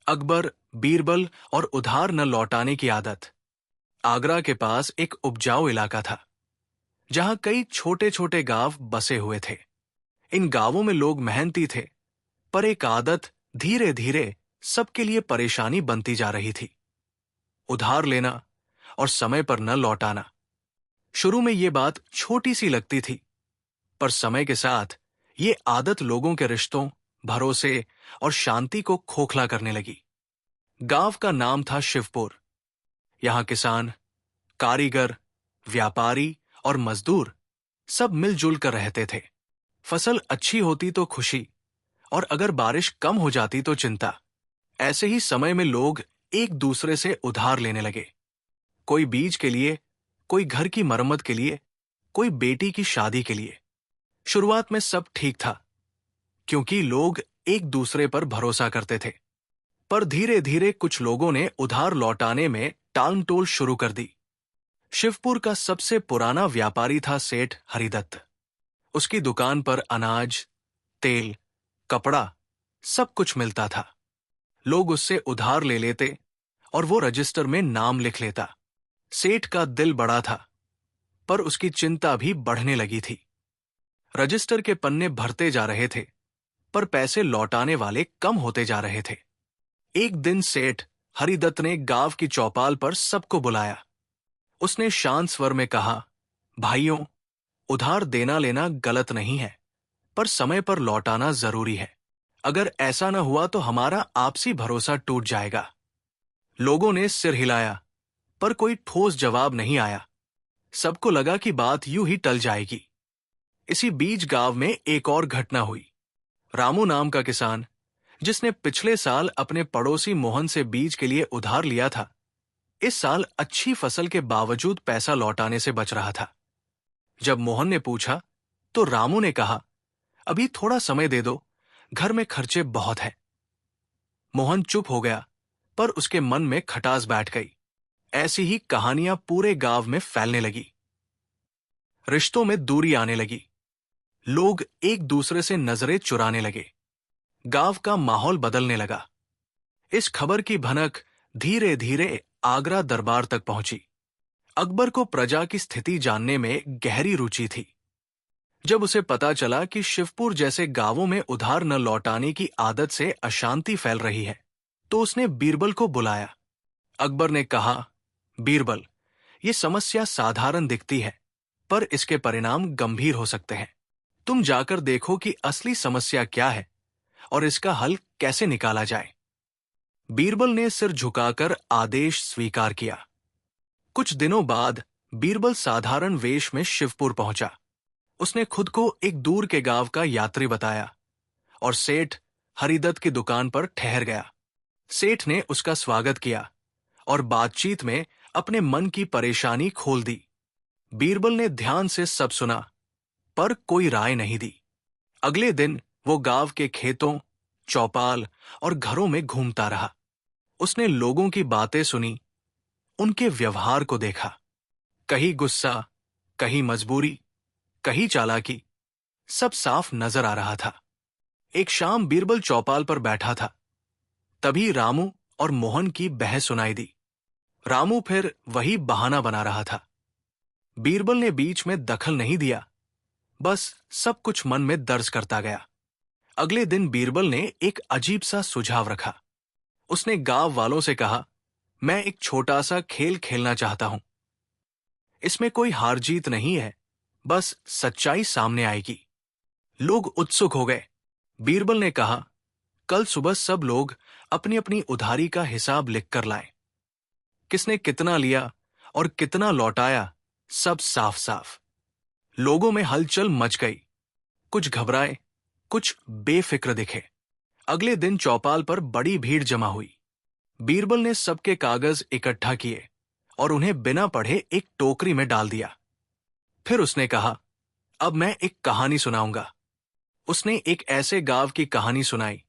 अकबर, बीरबल और उधार न लौटाने की आदत। आगरा के पास एक उपजाऊ इलाका था, जहां कई छोटे छोटे गांव बसे हुए थे। इन गांवों में लोग मेहनती थे, पर एक आदत धीरे धीरे सबके लिए परेशानी बनती जा रही थी। उधार लेना और समय पर न लौटाना। शुरू में ये बात छोटी सी लगती थी, पर समय के साथ ये आदत लोगों के रिश्तों, भरोसे और शांति को खोखला करने लगी। गांव का नाम था शिवपुर। यहां किसान, कारीगर, व्यापारी और मजदूर सब मिलजुल कर रहते थे। फसल अच्छी होती तो खुशी, और अगर बारिश कम हो जाती तो चिंता। ऐसे ही समय में लोग एक दूसरे से उधार लेने लगे। कोई बीज के लिए, कोई घर की मरम्मत के लिए, कोई बेटी की शादी के लिए। शुरुआत में सब ठीक था, क्योंकि लोग एक दूसरे पर भरोसा करते थे। पर धीरे धीरे कुछ लोगों ने उधार लौटाने में टालमटोल शुरू कर दी। शिवपुर का सबसे पुराना व्यापारी था सेठ हरिदत्त। उसकी दुकान पर अनाज, तेल, कपड़ा, सब कुछ मिलता था। लोग उससे उधार ले लेते और वो रजिस्टर में नाम लिख लेता। सेठ का दिल बड़ा था, पर उसकी चिंता भी बढ़ने लगी थी। रजिस्टर के पन्ने भरते जा रहे थे, पर पैसे लौटाने वाले कम होते जा रहे थे। एक दिन सेठ हरिदत्त ने गांव की चौपाल पर सबको बुलाया। उसने शांत स्वर में कहा, भाइयों, उधार देना लेना गलत नहीं है, पर समय पर लौटाना जरूरी है। अगर ऐसा न हुआ तो हमारा आपसी भरोसा टूट जाएगा। लोगों ने सिर हिलाया, पर कोई ठोस जवाब नहीं आया। सबको लगा कि बात यूं ही टल जाएगी। इसी बीच गांव में एक और घटना हुई। रामू नाम का किसान, जिसने पिछले साल अपने पड़ोसी मोहन से बीज के लिए उधार लिया था, इस साल अच्छी फसल के बावजूद पैसा लौटाने से बच रहा था। जब मोहन ने पूछा, तो रामू ने कहा, अभी थोड़ा समय दे दो, घर में खर्चे बहुत हैं। मोहन चुप हो गया, पर उसके मन में खटास बैठ गई। ऐसी ही कहानियां पूरे गांव में फैलने लगी। रिश्तों में दूरी आने लगी। लोग एक दूसरे से नजरें चुराने लगे। गांव का माहौल बदलने लगा। इस खबर की भनक धीरे धीरे आगरा दरबार तक पहुंची। अकबर को प्रजा की स्थिति जानने में गहरी रुचि थी। जब उसे पता चला कि शिवपुर जैसे गांवों में उधार न लौटाने की आदत से अशांति फैल रही है, तो उसने बीरबल को बुलाया। अकबर ने कहा, बीरबल, ये समस्या साधारण दिखती है, पर इसके परिणाम गंभीर हो सकते हैं। तुम जाकर देखो कि असली समस्या क्या है और इसका हल कैसे निकाला जाए। बीरबल ने सिर झुकाकर आदेश स्वीकार किया। कुछ दिनों बाद बीरबल साधारण वेश में शिवपुर पहुंचा। उसने खुद को एक दूर के गांव का यात्री बताया और सेठ हरिदत्त की दुकान पर ठहर गया। सेठ ने उसका स्वागत किया और बातचीत में अपने मन की परेशानी खोल दी। बीरबल ने ध्यान से सब सुना, पर कोई राय नहीं दी। अगले दिन वो गांव के खेतों, चौपाल और घरों में घूमता रहा। उसने लोगों की बातें सुनी, उनके व्यवहार को देखा। कहीं गुस्सा, कहीं मजबूरी, कहीं चालाकी, सब साफ नजर आ रहा था। एक शाम बीरबल चौपाल पर बैठा था। तभी रामू और मोहन की बहस सुनाई दी। रामू फिर वही बहाना बना रहा था। बीरबल ने बीच में दखल नहीं दिया, बस सब कुछ मन में दर्ज करता गया। अगले दिन बीरबल ने एक अजीब सा सुझाव रखा। उसने गांव वालों से कहा, मैं एक छोटा सा खेल खेलना चाहता हूं। इसमें कोई हार जीत नहीं है, बस सच्चाई सामने आएगी। लोग उत्सुक हो गए। बीरबल ने कहा, कल सुबह सब लोग अपनी अपनी उधारी का हिसाब लिखकर लाएं। किसने कितना लिया और कितना लौटाया, सब साफ साफ। लोगों में हलचल मच गई। कुछ घबराए, कुछ बेफिक्र दिखे। अगले दिन चौपाल पर बड़ी भीड़ जमा हुई। बीरबल ने सबके कागज इकट्ठा किए और उन्हें बिना पढ़े एक टोकरी में डाल दिया। फिर उसने कहा, अब मैं एक कहानी सुनाऊंगा। उसने एक ऐसे गांव की कहानी सुनाई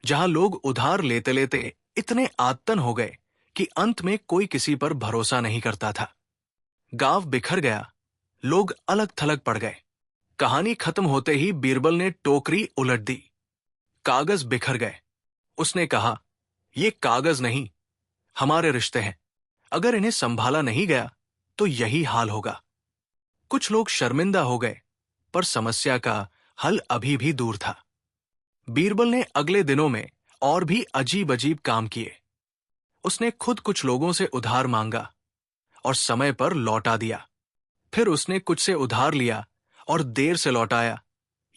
जहां लोग उधार लेते लेते इतने आत्तन हो गए कि अंत में कोई किसी पर भरोसा नहीं करता था। गांव बिखर गया, लोग अलग थलग पड़ गए। कहानी खत्म होते ही बीरबल ने टोकरी उलट दी। कागज बिखर गए। उसने कहा, ये कागज नहीं, हमारे रिश्ते हैं। अगर इन्हें संभाला नहीं गया तो यही हाल होगा। कुछ लोग शर्मिंदा हो गए, पर समस्या का हल अभी भी दूर था। बीरबल ने अगले दिनों में और भी अजीब अजीब काम किए। उसने खुद कुछ लोगों से उधार मांगा और समय पर लौटा दिया। फिर उसने कुछ से उधार लिया और देर से लौटाया,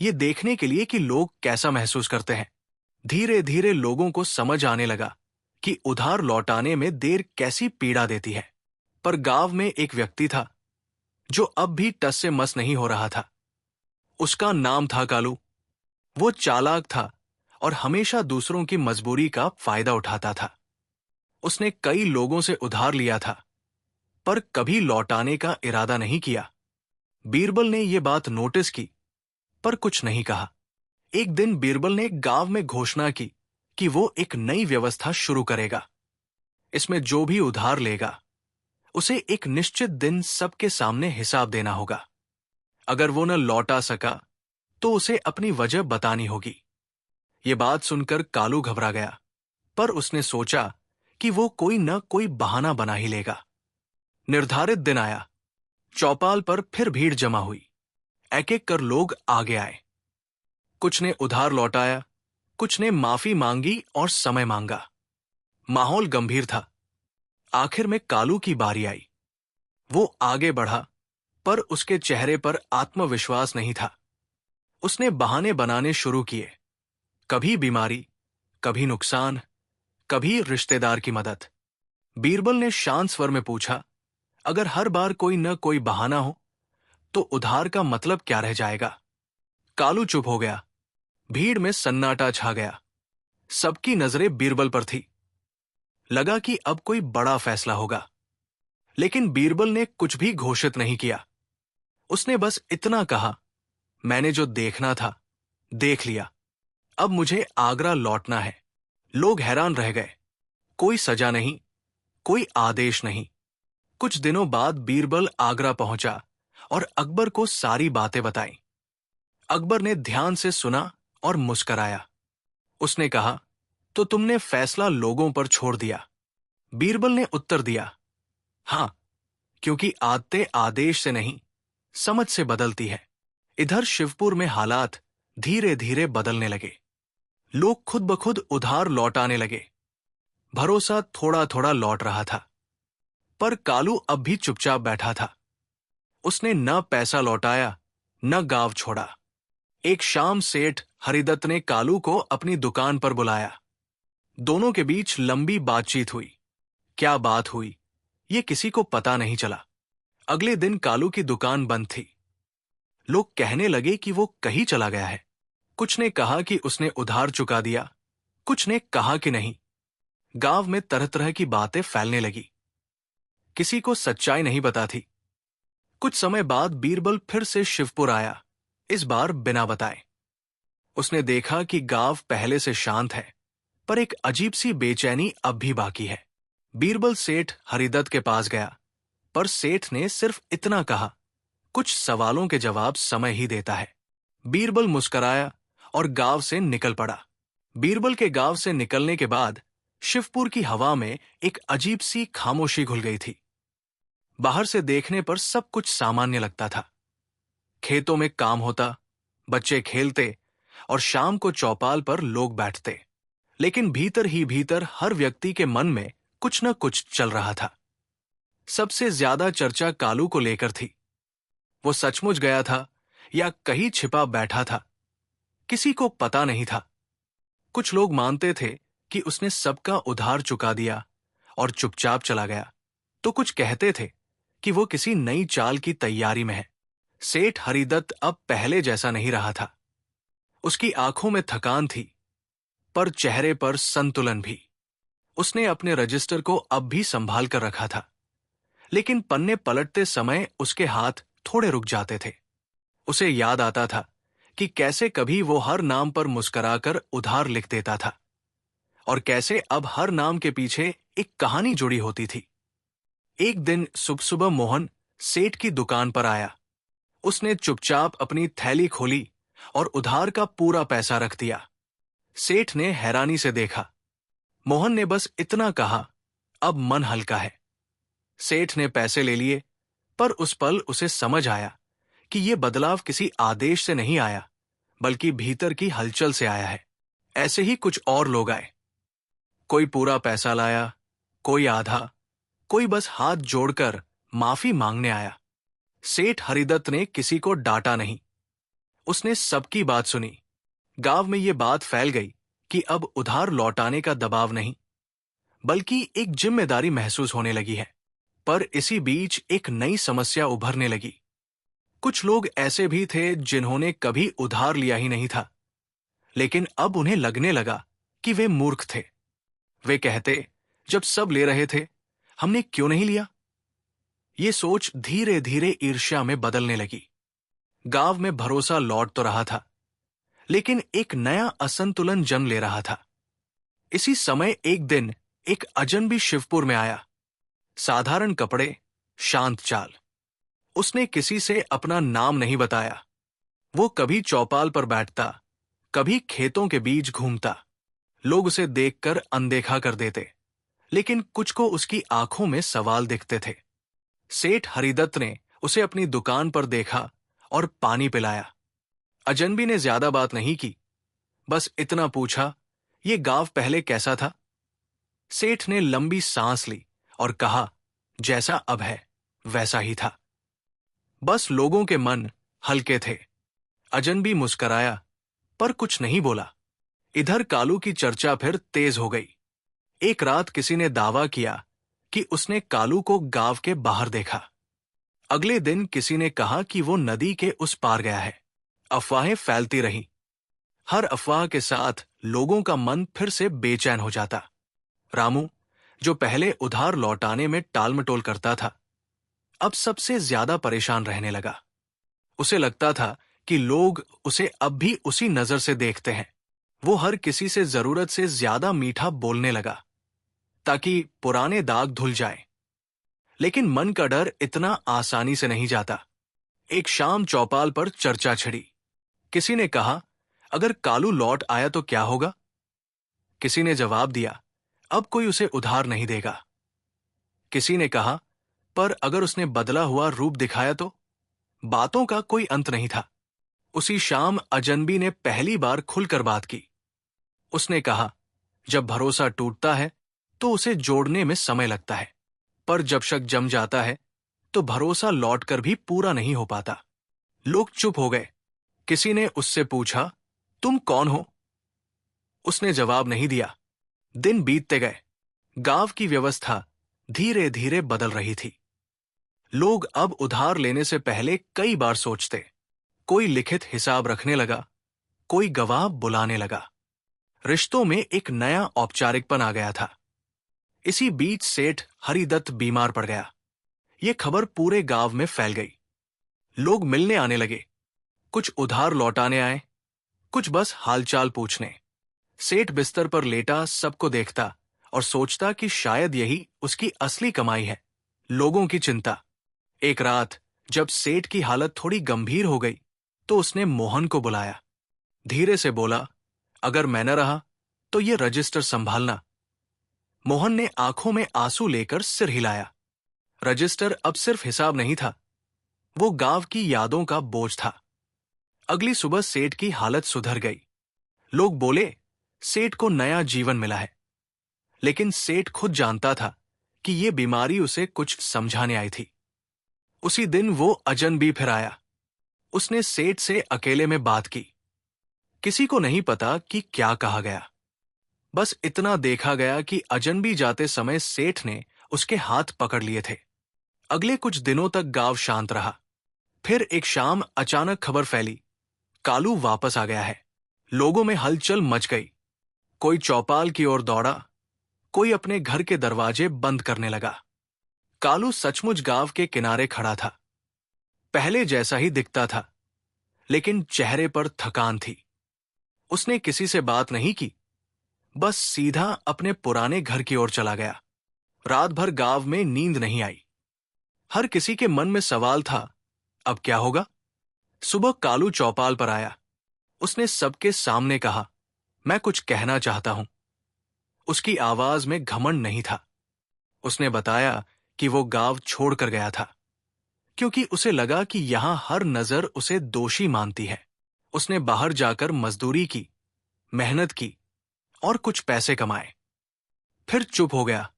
ये देखने के लिए कि लोग कैसा महसूस करते हैं। धीरे धीरे लोगों को समझ आने लगा कि उधार लौटाने में देर कैसी पीड़ा देती है। पर गांव में एक व्यक्ति था जो अब भी टस से मस नहीं हो रहा था। उसका नाम था कालू। वो चालाक था और हमेशा दूसरों की मजबूरी का फायदा उठाता था। उसने कई लोगों से उधार लिया था, पर कभी लौटाने का इरादा नहीं किया। बीरबल ने यह बात नोटिस की, पर कुछ नहीं कहा। एक दिन बीरबल ने गांव में घोषणा की कि वो एक नई व्यवस्था शुरू करेगा। इसमें जो भी उधार लेगा, उसे एक निश्चित दिन सबके सामने हिसाब देना होगा। अगर वो न लौटा सका, तो उसे अपनी वजह बतानी होगी। ये बात सुनकर कालू घबरा गया, पर उसने सोचा कि वो कोई न कोई बहाना बना ही लेगा। निर्धारित दिन आया। चौपाल पर फिर भीड़ जमा हुई। एक एक कर लोग आगे आए। कुछ ने उधार लौटाया, कुछ ने माफी मांगी और समय मांगा। माहौल गंभीर था। आखिर में कालू की बारी आई। वो आगे बढ़ा, पर उसके चेहरे पर आत्मविश्वास नहीं था। उसने बहाने बनाने शुरू किए। कभी बीमारी, कभी नुकसान, कभी रिश्तेदार की मदद। बीरबल ने शांत स्वर में पूछा, अगर हर बार कोई न कोई बहाना हो, तो उधार का मतलब क्या रह जाएगा? कालू चुप हो गया। भीड़ में सन्नाटा छा गया। सबकी नजरें बीरबल पर थी। लगा कि अब कोई बड़ा फैसला होगा। लेकिन बीरबल ने कुछ भी घोषित नहीं किया। उसने बस इतना कहा, मैंने जो देखना था, देख लिया। अब मुझे आगरा लौटना है। लोग हैरान रह गए। कोई सजा नहीं, कोई आदेश नहीं। कुछ दिनों बाद बीरबल आगरा पहुंचा और अकबर को सारी बातें बताईं। अकबर ने ध्यान से सुना और मुस्कराया। उसने कहा, तो तुमने फैसला लोगों पर छोड़ दिया? बीरबल ने उत्तर दिया, हां, क्योंकि आदतें आदेश से नहीं, समझ से बदलती है। इधर शिवपुर में हालात धीरे धीरे बदलने लगे। लोग खुद ब खुद उधार लौटाने लगे। भरोसा थोड़ा थोड़ा लौट रहा था। पर कालू अब भी चुपचाप बैठा था। उसने न पैसा लौटाया, न गांव छोड़ा। एक शाम सेठ हरिदत्त ने कालू को अपनी दुकान पर बुलाया। दोनों के बीच लंबी बातचीत हुई। क्या बात हुई, ये किसी को पता नहीं चला। अगले दिन कालू की दुकान बंद थी। लोग कहने लगे कि वो कहीं चला गया है। कुछ ने कहा कि उसने उधार चुका दिया, कुछ ने कहा कि नहीं। गांव में तरह तरह की बातें फैलने लगी। किसी को सच्चाई नहीं पता थी। कुछ समय बाद बीरबल फिर से शिवपुर आया, इस बार बिना बताए। उसने देखा कि गांव पहले से शांत है, पर एक अजीब सी बेचैनी अब भी बाकी है। बीरबल सेठ हरिदत्त के पास गया, पर सेठ ने सिर्फ इतना कहा, कुछ सवालों के जवाब समय ही देता है। बीरबल मुस्कराया और गांव से निकल पड़ा। बीरबल के गांव से निकलने के बाद शिवपुर की हवा में एक अजीब सी खामोशी घुल गई थी। बाहर से देखने पर सब कुछ सामान्य लगता था। खेतों में काम होता, बच्चे खेलते और शाम को चौपाल पर लोग बैठते। लेकिन भीतर ही भीतर हर व्यक्ति के मन में कुछ न कुछ चल रहा था। सबसे ज्यादा चर्चा कालू को लेकर थी। वो सचमुच गया था या कहीं छिपा बैठा था, किसी को पता नहीं था। कुछ लोग मानते थे कि उसने सबका उधार चुका दिया और चुपचाप चला गया, तो कुछ कहते थे कि वो किसी नई चाल की तैयारी में है। सेठ हरिदत्त अब पहले जैसा नहीं रहा था। उसकी आंखों में थकान थी, पर चेहरे पर संतुलन भी। उसने अपने रजिस्टर को अब भी संभाल कर रखा था, लेकिन पन्ने पलटते समय उसके हाथ थोड़े रुक जाते थे। उसे याद आता था कि कैसे कभी वो हर नाम पर मुस्कुराकर उधार लिख देता था और कैसे अब हर नाम के पीछे एक कहानी जुड़ी होती थी। एक दिन सुबह सुबह मोहन सेठ की दुकान पर आया। उसने चुपचाप अपनी थैली खोली और उधार का पूरा पैसा रख दिया। सेठ ने हैरानी से देखा। मोहन ने बस इतना कहा, अब मन हल्का है। सेठ ने पैसे ले लिए, पर उस पल उसे समझ आया कि यह बदलाव किसी आदेश से नहीं आया, बल्कि भीतर की हलचल से आया है। ऐसे ही कुछ और लोग आए। कोई पूरा पैसा लाया, कोई आधा, कोई बस हाथ जोड़कर माफी मांगने आया। सेठ हरिदत्त ने किसी को डांटा नहीं। उसने सबकी बात सुनी। गांव में यह बात फैल गई कि अब उधार लौटाने का दबाव नहीं, बल्कि एक जिम्मेदारी महसूस होने लगी है। पर इसी बीच एक नई समस्या उभरने लगी। कुछ लोग ऐसे भी थे जिन्होंने कभी उधार लिया ही नहीं था, लेकिन अब उन्हें लगने लगा कि वे मूर्ख थे। वे कहते, जब सब ले रहे थे, हमने क्यों नहीं लिया? ये सोच धीरे धीरे ईर्ष्या में बदलने लगी। गांव में भरोसा लौट तो रहा था, लेकिन एक नया असंतुलन जन्म ले रहा था। इसी समय एक दिन एक अजनबी शिवपुर में आया। साधारण कपड़े, शांत चाल। उसने किसी से अपना नाम नहीं बताया। वो कभी चौपाल पर बैठता, कभी खेतों के बीच घूमता। लोग उसे देखकर अनदेखा कर देते, लेकिन कुछ को उसकी आंखों में सवाल दिखते थे। सेठ हरिदत्त ने उसे अपनी दुकान पर देखा और पानी पिलाया। अजनबी ने ज्यादा बात नहीं की, बस इतना पूछा, ये गांव पहले कैसा था? सेठ ने लंबी सांस ली और कहा, जैसा अब है वैसा ही था। बस लोगों के मन हल्के थे। अजनबी मुस्कराया, पर कुछ नहीं बोला। इधर कालू की चर्चा फिर तेज हो गई। एक रात किसी ने दावा किया कि उसने कालू को गांव के बाहर देखा। अगले दिन किसी ने कहा कि वो नदी के उस पार गया है। अफवाहें फैलती रहीं। हर अफवाह के साथ लोगों का मन फिर से बेचैन हो जाता। रामू, जो पहले उधार लौटाने में टालमटोल करता था, अब सबसे ज्यादा परेशान रहने लगा। उसे लगता था कि लोग उसे अब भी उसी नजर से देखते हैं। वो हर किसी से जरूरत से ज्यादा मीठा बोलने लगा, ताकि पुराने दाग धुल जाए। लेकिन मन का डर इतना आसानी से नहीं जाता। एक शाम चौपाल पर चर्चा छिड़ी। किसी ने कहा, अगर कालू लौट आया तो क्या होगा? किसी ने जवाब दिया, अब कोई उसे उधार नहीं देगा। किसी ने कहा, पर अगर उसने बदला हुआ रूप दिखाया तो? बातों का कोई अंत नहीं था। उसी शाम अजनबी ने पहली बार खुलकर बात की। उसने कहा, जब भरोसा टूटता है तो उसे जोड़ने में समय लगता है, पर जब शक जम जाता है तो भरोसा लौटकर भी पूरा नहीं हो पाता। लोग चुप हो गए। किसी ने उससे पूछा, तुम कौन हो? उसने जवाब नहीं दिया। दिन बीतते गए। गांव की व्यवस्था धीरे धीरे बदल रही थी। लोग अब उधार लेने से पहले कई बार सोचते। कोई लिखित हिसाब रखने लगा, कोई गवाह बुलाने लगा। रिश्तों में एक नया औपचारिकपन आ गया था। इसी बीच सेठ हरिदत्त बीमार पड़ गया। यह खबर पूरे गांव में फैल गई। लोग मिलने आने लगे। कुछ उधार लौटाने आए, कुछ बस हालचाल पूछने। सेठ बिस्तर पर लेटा सबको देखता और सोचता कि शायद यही उसकी असली कमाई है, लोगों की चिंता। एक रात जब सेठ की हालत थोड़ी गंभीर हो गई तो उसने मोहन को बुलाया। धीरे से बोला, अगर मैं न रहा तो ये रजिस्टर संभालना। मोहन ने आंखों में आंसू लेकर सिर हिलाया। रजिस्टर अब सिर्फ हिसाब नहीं था, वो गांव की यादों का बोझ था। अगली सुबह सेठ की हालत सुधर गई। लोग बोले, सेठ को नया जीवन मिला है। लेकिन सेठ खुद जानता था कि यह बीमारी उसे कुछ समझाने आई थी। उसी दिन वो अजनबी फिर आया। उसने सेठ से अकेले में बात की। किसी को नहीं पता कि क्या कहा गया। बस इतना देखा गया कि अजनबी जाते समय सेठ ने उसके हाथ पकड़ लिए थे। अगले कुछ दिनों तक गांव शांत रहा। फिर एक शाम अचानक खबर फैली, कालू वापस आ गया है। लोगों में हलचल मच गई। कोई चौपाल की ओर दौड़ा, कोई अपने घर के दरवाजे बंद करने लगा। कालू सचमुच गांव के किनारे खड़ा था। पहले जैसा ही दिखता था, लेकिन चेहरे पर थकान थी। उसने किसी से बात नहीं की, बस सीधा अपने पुराने घर की ओर चला गया। रात भर गांव में नींद नहीं आई। हर किसी के मन में सवाल था, अब क्या होगा? सुबह कालू चौपाल पर आया। उसने सबके सामने कहा, मैं कुछ कहना चाहता हूं। उसकी आवाज में घमंड नहीं था। उसने बताया कि वो गांव छोड़कर गया था क्योंकि उसे लगा कि यहां हर नजर उसे दोषी मानती है। उसने बाहर जाकर मजदूरी की, मेहनत की और कुछ पैसे कमाए। फिर चुप हो गया।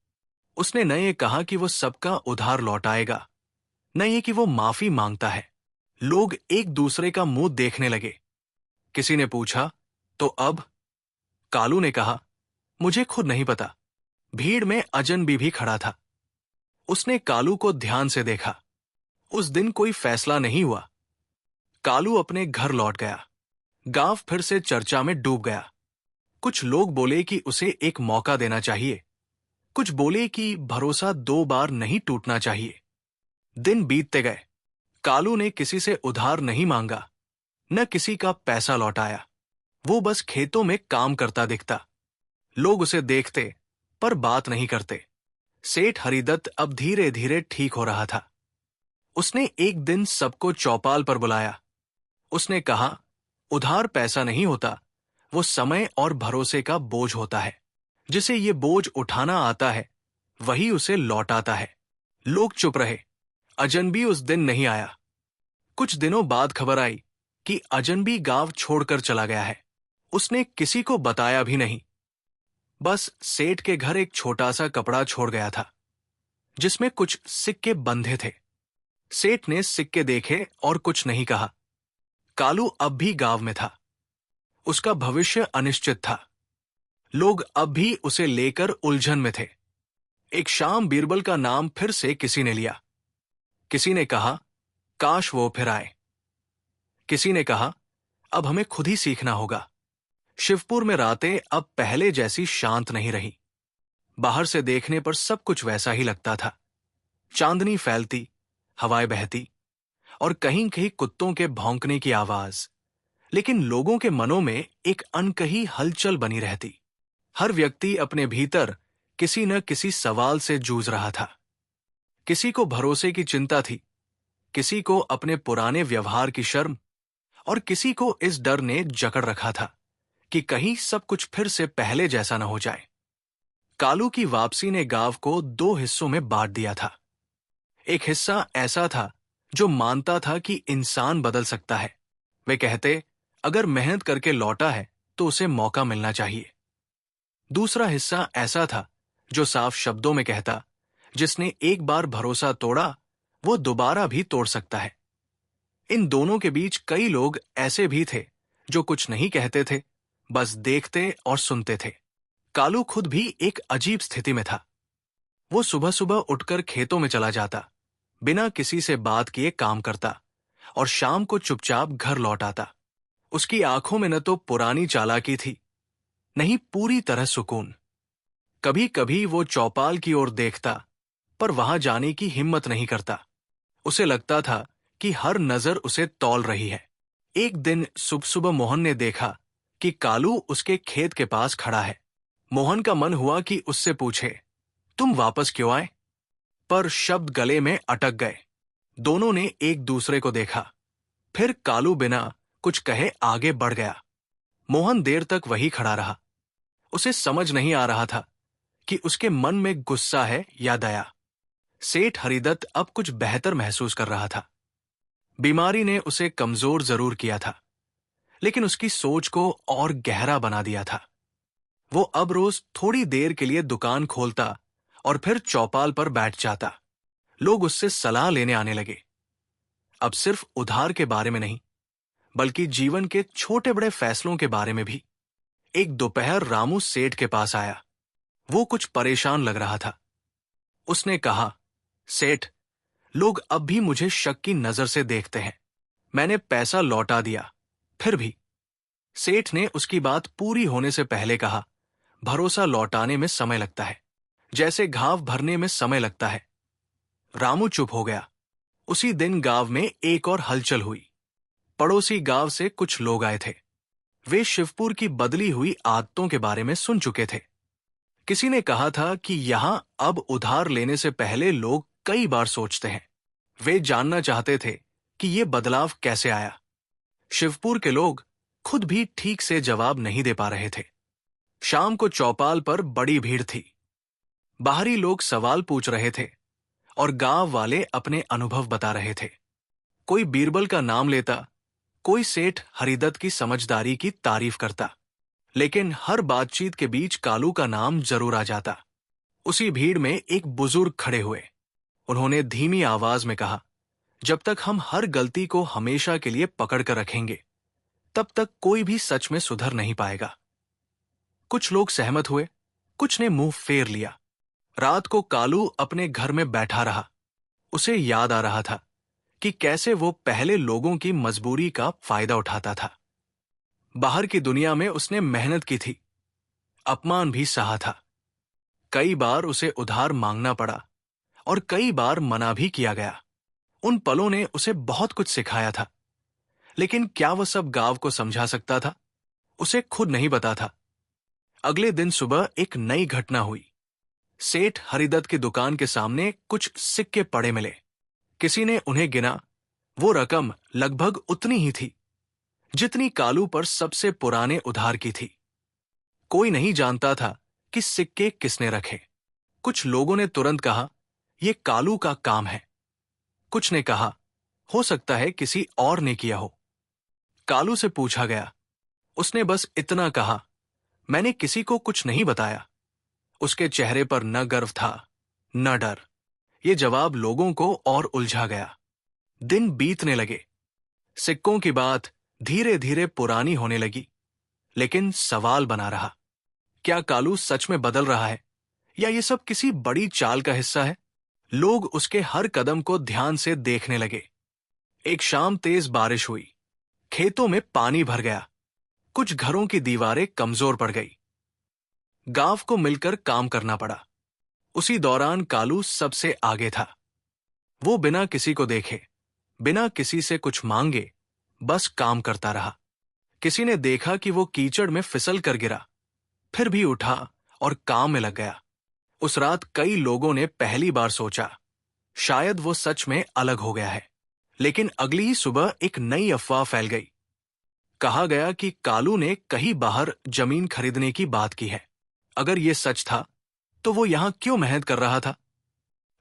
उसने न ये कहा कि वो सबका उधार लौटाएगा, न ये कि वो माफी मांगता है। लोग एक दूसरे का मुंह देखने लगे। किसी ने पूछा, तो अब? कालू ने कहा, मुझे खुद नहीं पता। भीड़ में अजनबी भी खड़ा था। उसने कालू को ध्यान से देखा। उस दिन कोई फैसला नहीं हुआ। कालू अपने घर लौट गया। गांव फिर से चर्चा में डूब गया। कुछ लोग बोले कि उसे एक मौका देना चाहिए। कुछ बोले कि भरोसा 2 बार नहीं टूटना चाहिए। दिन बीतते गए। कालू ने किसी से उधार नहीं मांगा, न किसी का पैसा लौटाया। वो बस खेतों में काम करता दिखता। लोग उसे देखते पर बात नहीं करते। सेठ हरिदत्त अब धीरे धीरे ठीक हो रहा था। उसने एक दिन सबको चौपाल पर बुलाया। उसने कहा, उधार पैसा नहीं होता, वो समय और भरोसे का बोझ होता है। जिसे ये बोझ उठाना आता है वही उसे लौटाता है। लोग चुप रहे। अजनबी उस दिन नहीं आया। कुछ दिनों बाद खबर आई कि अजनबी गांव छोड़कर चला गया है। उसने किसी को बताया भी नहीं। बस सेठ के घर एक छोटा सा कपड़ा छोड़ गया था जिसमें कुछ सिक्के बंधे थे। सेठ ने सिक्के देखे और कुछ नहीं कहा। कालू अब भी गांव में था। उसका भविष्य अनिश्चित था। लोग अब भी उसे लेकर उलझन में थे। एक शाम बीरबल का नाम फिर से किसी ने लिया। किसी ने कहा, काश वो फिर आए। किसी ने कहा, अब हमें खुद ही सीखना होगा। शिवपुर में रातें अब पहले जैसी शांत नहीं रही। बाहर से देखने पर सब कुछ वैसा ही लगता था। चांदनी फैलती, हवाएं बहती और कहीं कहीं कुत्तों के भौंकने की आवाज। लेकिन लोगों के मनों में एक अनकही हलचल बनी रहती। हर व्यक्ति अपने भीतर किसी न किसी सवाल से जूझ रहा था। किसी को भरोसे की चिंता थी, किसी को अपने पुराने व्यवहार की शर्म और किसी को इस डर ने जकड़ रखा था कि कहीं सब कुछ फिर से पहले जैसा न हो जाए। कालू की वापसी ने गांव को 2 हिस्सों में बांट दिया था। एक हिस्सा ऐसा था जो मानता था कि इंसान बदल सकता है। वे कहते, अगर मेहनत करके लौटा है तो उसे मौका मिलना चाहिए। दूसरा हिस्सा ऐसा था जो साफ शब्दों में कहता, जिसने एक बार भरोसा तोड़ा वो दोबारा भी तोड़ सकता है। इन दोनों के बीच कई लोग ऐसे भी थे जो कुछ नहीं कहते थे, बस देखते और सुनते थे। कालू खुद भी एक अजीब स्थिति में था। वो सुबह सुबह उठकर खेतों में चला जाता, बिना किसी से बात किए काम करता और शाम को चुपचाप घर लौट आता। उसकी आंखों में न तो पुरानी चालाकी थी, नहीं पूरी तरह सुकून। कभी कभी वो चौपाल की ओर देखता, पर वहां जाने की हिम्मत नहीं करता। उसे लगता था कि हर नजर उसे तौल रही है। एक दिन सुबह सुबह मोहन ने देखा कि कालू उसके खेत के पास खड़ा है। मोहन का मन हुआ कि उससे पूछे, तुम वापस क्यों आए? पर शब्द गले में अटक गए। दोनों ने एक दूसरे को देखा। फिर कालू बिना कुछ कहे आगे बढ़ गया। मोहन देर तक वही खड़ा रहा। उसे समझ नहीं आ रहा था कि उसके मन में गुस्सा है या दया। सेठ हरिदत्त अब कुछ बेहतर महसूस कर रहा था। बीमारी ने उसे कमजोर जरूर किया था, लेकिन उसकी सोच को और गहरा बना दिया था। वो अब रोज थोड़ी देर के लिए दुकान खोलता और फिर चौपाल पर बैठ जाता। लोग उससे सलाह लेने आने लगे। अब सिर्फ उधार के बारे में नहीं, बल्कि जीवन के छोटे बड़े फैसलों के बारे में भी। एक दोपहर रामू सेठ के पास आया। वो कुछ परेशान लग रहा था। उसने कहा, सेठ, लोग अब भी मुझे शक की नजर से देखते हैं। मैंने पैसा लौटा दिया, फिर भी। सेठ ने उसकी बात पूरी होने से पहले कहा, भरोसा लौटाने में समय लगता है, जैसे घाव भरने में समय लगता है। रामू चुप हो गया। उसी दिन गांव में एक और हलचल हुई। पड़ोसी गांव से कुछ लोग आए थे। वे शिवपुर की बदली हुई आदतों के बारे में सुन चुके थे। किसी ने कहा था कि यहां अब उधार लेने से पहले लोग कई बार सोचते हैं। वे जानना चाहते थे कि ये बदलाव कैसे आया। शिवपुर के लोग खुद भी ठीक से जवाब नहीं दे पा रहे थे। शाम को चौपाल पर बड़ी भीड़ थी। बाहरी लोग सवाल पूछ रहे थे और गांव वाले अपने अनुभव बता रहे थे। कोई बीरबल का नाम लेता, कोई सेठ हरिदत्त की समझदारी की तारीफ करता, लेकिन हर बातचीत के बीच कालू का नाम जरूर आ जाता। उसी भीड़ में एक बुजुर्ग खड़े हुए। उन्होंने धीमी आवाज में कहा, जब तक हम हर गलती को हमेशा के लिए पकड़ कर रखेंगे, तब तक कोई भी सच में सुधर नहीं पाएगा। कुछ लोग सहमत हुए, कुछ ने मुंह फेर लिया। रात को कालू अपने घर में बैठा रहा। उसे याद आ रहा था कि कैसे वो पहले लोगों की मजबूरी का फायदा उठाता था। बाहर की दुनिया में उसने मेहनत की थी, अपमान भी सहा था। कई बार उसे उधार मांगना पड़ा और कई बार मना भी किया गया। उन पलों ने उसे बहुत कुछ सिखाया था, लेकिन क्या वह सब गांव को समझा सकता था? उसे खुद नहीं पता था। अगले दिन सुबह एक नई घटना हुई। सेठ हरिदत्त की दुकान के सामने कुछ सिक्के पड़े मिले। किसी ने उन्हें गिना। वो रकम लगभग उतनी ही थी जितनी कालू पर सबसे पुराने उधार की थी। कोई नहीं जानता था कि सिक्के किसने रखे। कुछ लोगों ने तुरंत कहा, यह कालू का काम है। कुछ ने कहा, हो सकता है किसी और ने किया हो। कालू से पूछा गया। उसने बस इतना कहा, मैंने किसी को कुछ नहीं बताया। उसके चेहरे पर न गर्व था, न डर। ये जवाब लोगों को और उलझा गया। दिन बीतने लगे। सिक्कों की बात धीरे धीरे पुरानी होने लगी, लेकिन सवाल बना रहा, क्या कालू सच में बदल रहा है या ये सब किसी बड़ी चाल का हिस्सा है? लोग उसके हर कदम को ध्यान से देखने लगे। एक शाम तेज बारिश हुई। खेतों में पानी भर गया। कुछ घरों की दीवारें कमजोर पड़ गई। गांव को मिलकर काम करना पड़ा। उसी दौरान कालू सबसे आगे था। वो बिना किसी को देखे, बिना किसी से कुछ मांगे, बस काम करता रहा। किसी ने देखा कि वो कीचड़ में फिसल कर गिरा, फिर भी उठा और काम में लग गया। उस रात कई लोगों ने पहली बार सोचा, शायद वो सच में अलग हो गया है। लेकिन अगली ही सुबह एक नई अफवाह फैल गई। कहा गया कि कालू ने कहीं बाहर जमीन खरीदने की बात की है। अगर ये सच था, तो वो यहां क्यों मेहनत कर रहा था?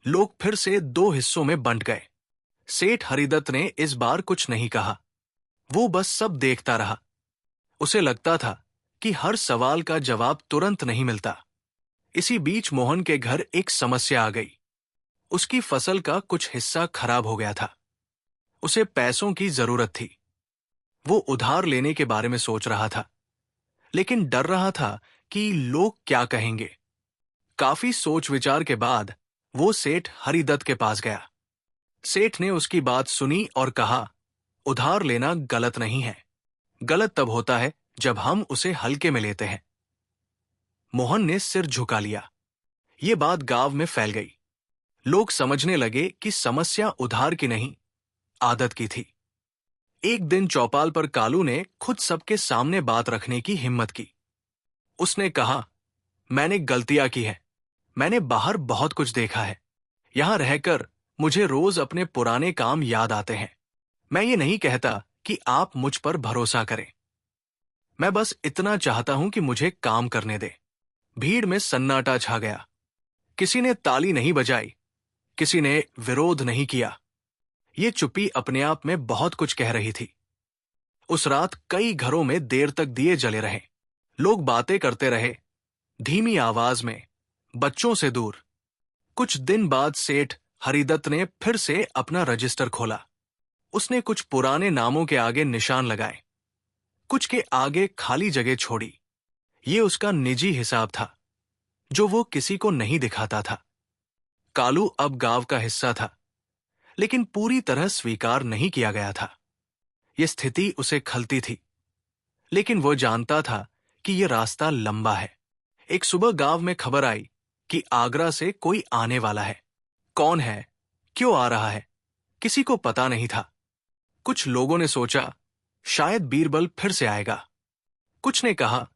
लोग फिर से दो हिस्सों में बंट गए। सेठ हरिदत्त ने इस बार कुछ नहीं कहा। वो बस सब देखता रहा। उसे लगता था कि हर सवाल का जवाब तुरंत नहीं मिलता। इसी बीच मोहन के घर एक समस्या आ गई। उसकी फसल का कुछ हिस्सा खराब हो गया था। उसे पैसों की जरूरत थी। वो उधार लेने के बारे में सोच रहा था, लेकिन डर रहा था कि लोग क्या कहेंगे। काफी सोच विचार के बाद वो सेठ हरिदत्त के पास गया। सेठ ने उसकी बात सुनी और कहा, उधार लेना गलत नहीं है। गलत तब होता है जब हम उसे हल्के में लेते हैं। मोहन ने सिर झुका लिया। ये बात गांव में फैल गई। लोग समझने लगे कि समस्या उधार की नहीं, आदत की थी। एक दिन चौपाल पर कालू ने खुद सबके सामने बात रखने की हिम्मत की। उसने कहा, मैंने गलतियां की है। मैंने बाहर बहुत कुछ देखा है। यहां रहकर मुझे रोज अपने पुराने काम याद आते हैं। मैं ये नहीं कहता कि आप मुझ पर भरोसा करें। मैं बस इतना चाहता हूं कि मुझे काम करने दे। भीड़ में सन्नाटा छा गया। किसी ने ताली नहीं बजाई, किसी ने विरोध नहीं किया। ये चुप्पी अपने आप में बहुत कुछ कह रही थी। उस रात कई घरों में देर तक दिए जले रहे। लोग बातें करते रहे, धीमी आवाज में, बच्चों से दूर। कुछ दिन बाद सेठ हरिदत्त ने फिर से अपना रजिस्टर खोला। उसने कुछ पुराने नामों के आगे निशान लगाए, कुछ के आगे खाली जगह छोड़ी। ये उसका निजी हिसाब था, जो वो किसी को नहीं दिखाता था। कालू अब गांव का हिस्सा था, लेकिन पूरी तरह स्वीकार नहीं किया गया था। यह स्थिति उसे खलती थी, लेकिन वो जानता था कि यह रास्ता लंबा है। एक सुबह गांव में खबर आई कि आगरा से कोई आने वाला है। कौन है, क्यों आ रहा है, किसी को पता नहीं था। कुछ लोगों ने सोचा, शायद बीरबल फिर से आएगा। कुछ ने कहा,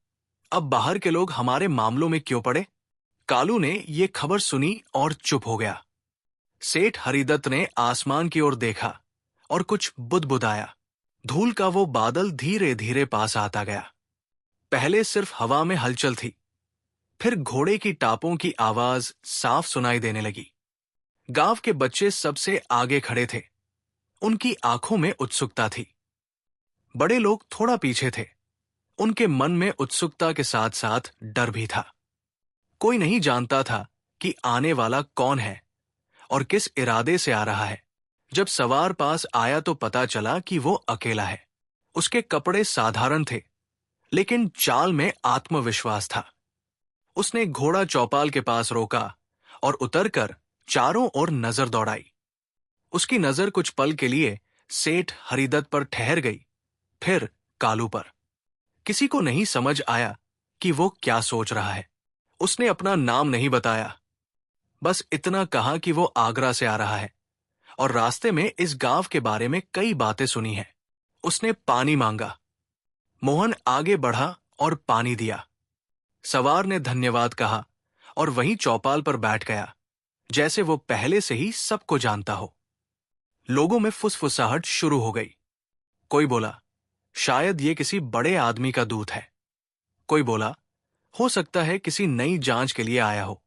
अब बाहर के लोग हमारे मामलों में क्यों पड़े? कालू ने यह खबर सुनी और चुप हो गया। सेठ हरिदत्त ने आसमान की ओर देखा और कुछ बुदबुदाया। धूल का वो बादल धीरे धीरे पास आता गया। पहले सिर्फ हवा में हलचल थी, फिर घोड़े की टापों की आवाज साफ सुनाई देने लगी। गांव के बच्चे सबसे आगे खड़े थे। उनकी आंखों में उत्सुकता थी। बड़े लोग थोड़ा पीछे थे। उनके मन में उत्सुकता के साथ साथ डर भी था। कोई नहीं जानता था कि आने वाला कौन है और किस इरादे से आ रहा है। जब सवार पास आया तो पता चला कि वो अकेला है। उसके कपड़े साधारण थे, लेकिन चाल में आत्मविश्वास था। उसने घोड़ा चौपाल के पास रोका और उतरकर चारों ओर नजर दौड़ाई। उसकी नजर कुछ पल के लिए सेठ हरिदत्त पर ठहर गई, फिर कालू पर। किसी को नहीं समझ आया कि वो क्या सोच रहा है। उसने अपना नाम नहीं बताया, बस इतना कहा कि वो आगरा से आ रहा है और रास्ते में इस गांव के बारे में कई बातें सुनी हैं। उसने पानी मांगा। मोहन आगे बढ़ा और पानी दिया। सवार ने धन्यवाद कहा और वहीं चौपाल पर बैठ गया, जैसे वो पहले से ही सबको जानता हो। लोगों में फुसफुसाहट शुरू हो गई। कोई बोला, शायद ये किसी बड़े आदमी का दूत है। कोई बोला, हो सकता है किसी नई जांच के लिए आया हो।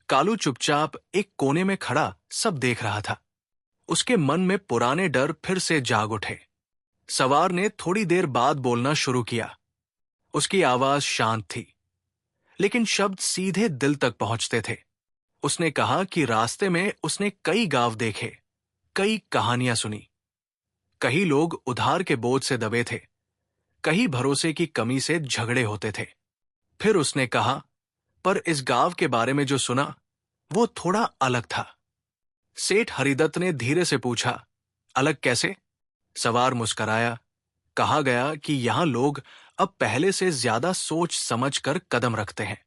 कालू चुपचाप एक कोने में खड़ा सब देख रहा था। उसके मन में पुराने डर फिर से जाग उठे। सवार ने थोड़ी देर बाद बोलना शुरू किया। उसकी आवाज शांत थी, लेकिन शब्द सीधे दिल तक पहुंचते थे। उसने कहा कि रास्ते में उसने कई गांव देखे, कई कहानियां सुनी। कई लोग उधार के बोझ से दबे थे, कहीं भरोसे की कमी से झगड़े होते थे। फिर उसने कहा, पर इस गांव के बारे में जो सुना वो थोड़ा अलग था। सेठ हरिदत्त ने धीरे से पूछा, अलग कैसे? सवार मुस्कराया। कहा गया कि यहां लोग अब पहले से ज्यादा सोच समझ कर कदम रखते हैं।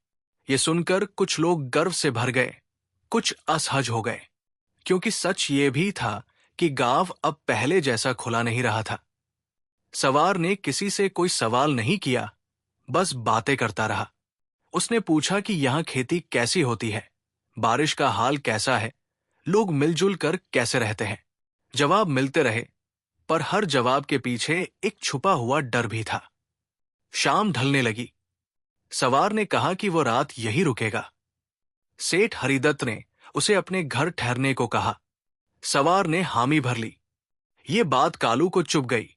ये सुनकर कुछ लोग गर्व से भर गए, कुछ असहज हो गए, क्योंकि सच ये भी था कि गांव अब पहले जैसा खुला नहीं रहा था। सवार ने किसी से कोई सवाल नहीं किया, बस बातें करता रहा। उसने पूछा कि यहां खेती कैसी होती है, बारिश का हाल कैसा है, लोग मिलजुल कर कैसे रहते हैं। जवाब मिलते रहे, पर हर जवाब के पीछे एक छुपा हुआ डर भी था। शाम ढलने लगी। सवार ने कहा कि वो रात यही रुकेगा। सेठ हरिदत्त ने उसे अपने घर ठहरने को कहा। सवार ने हामी भर ली। ये बात कालू को चुभ गई।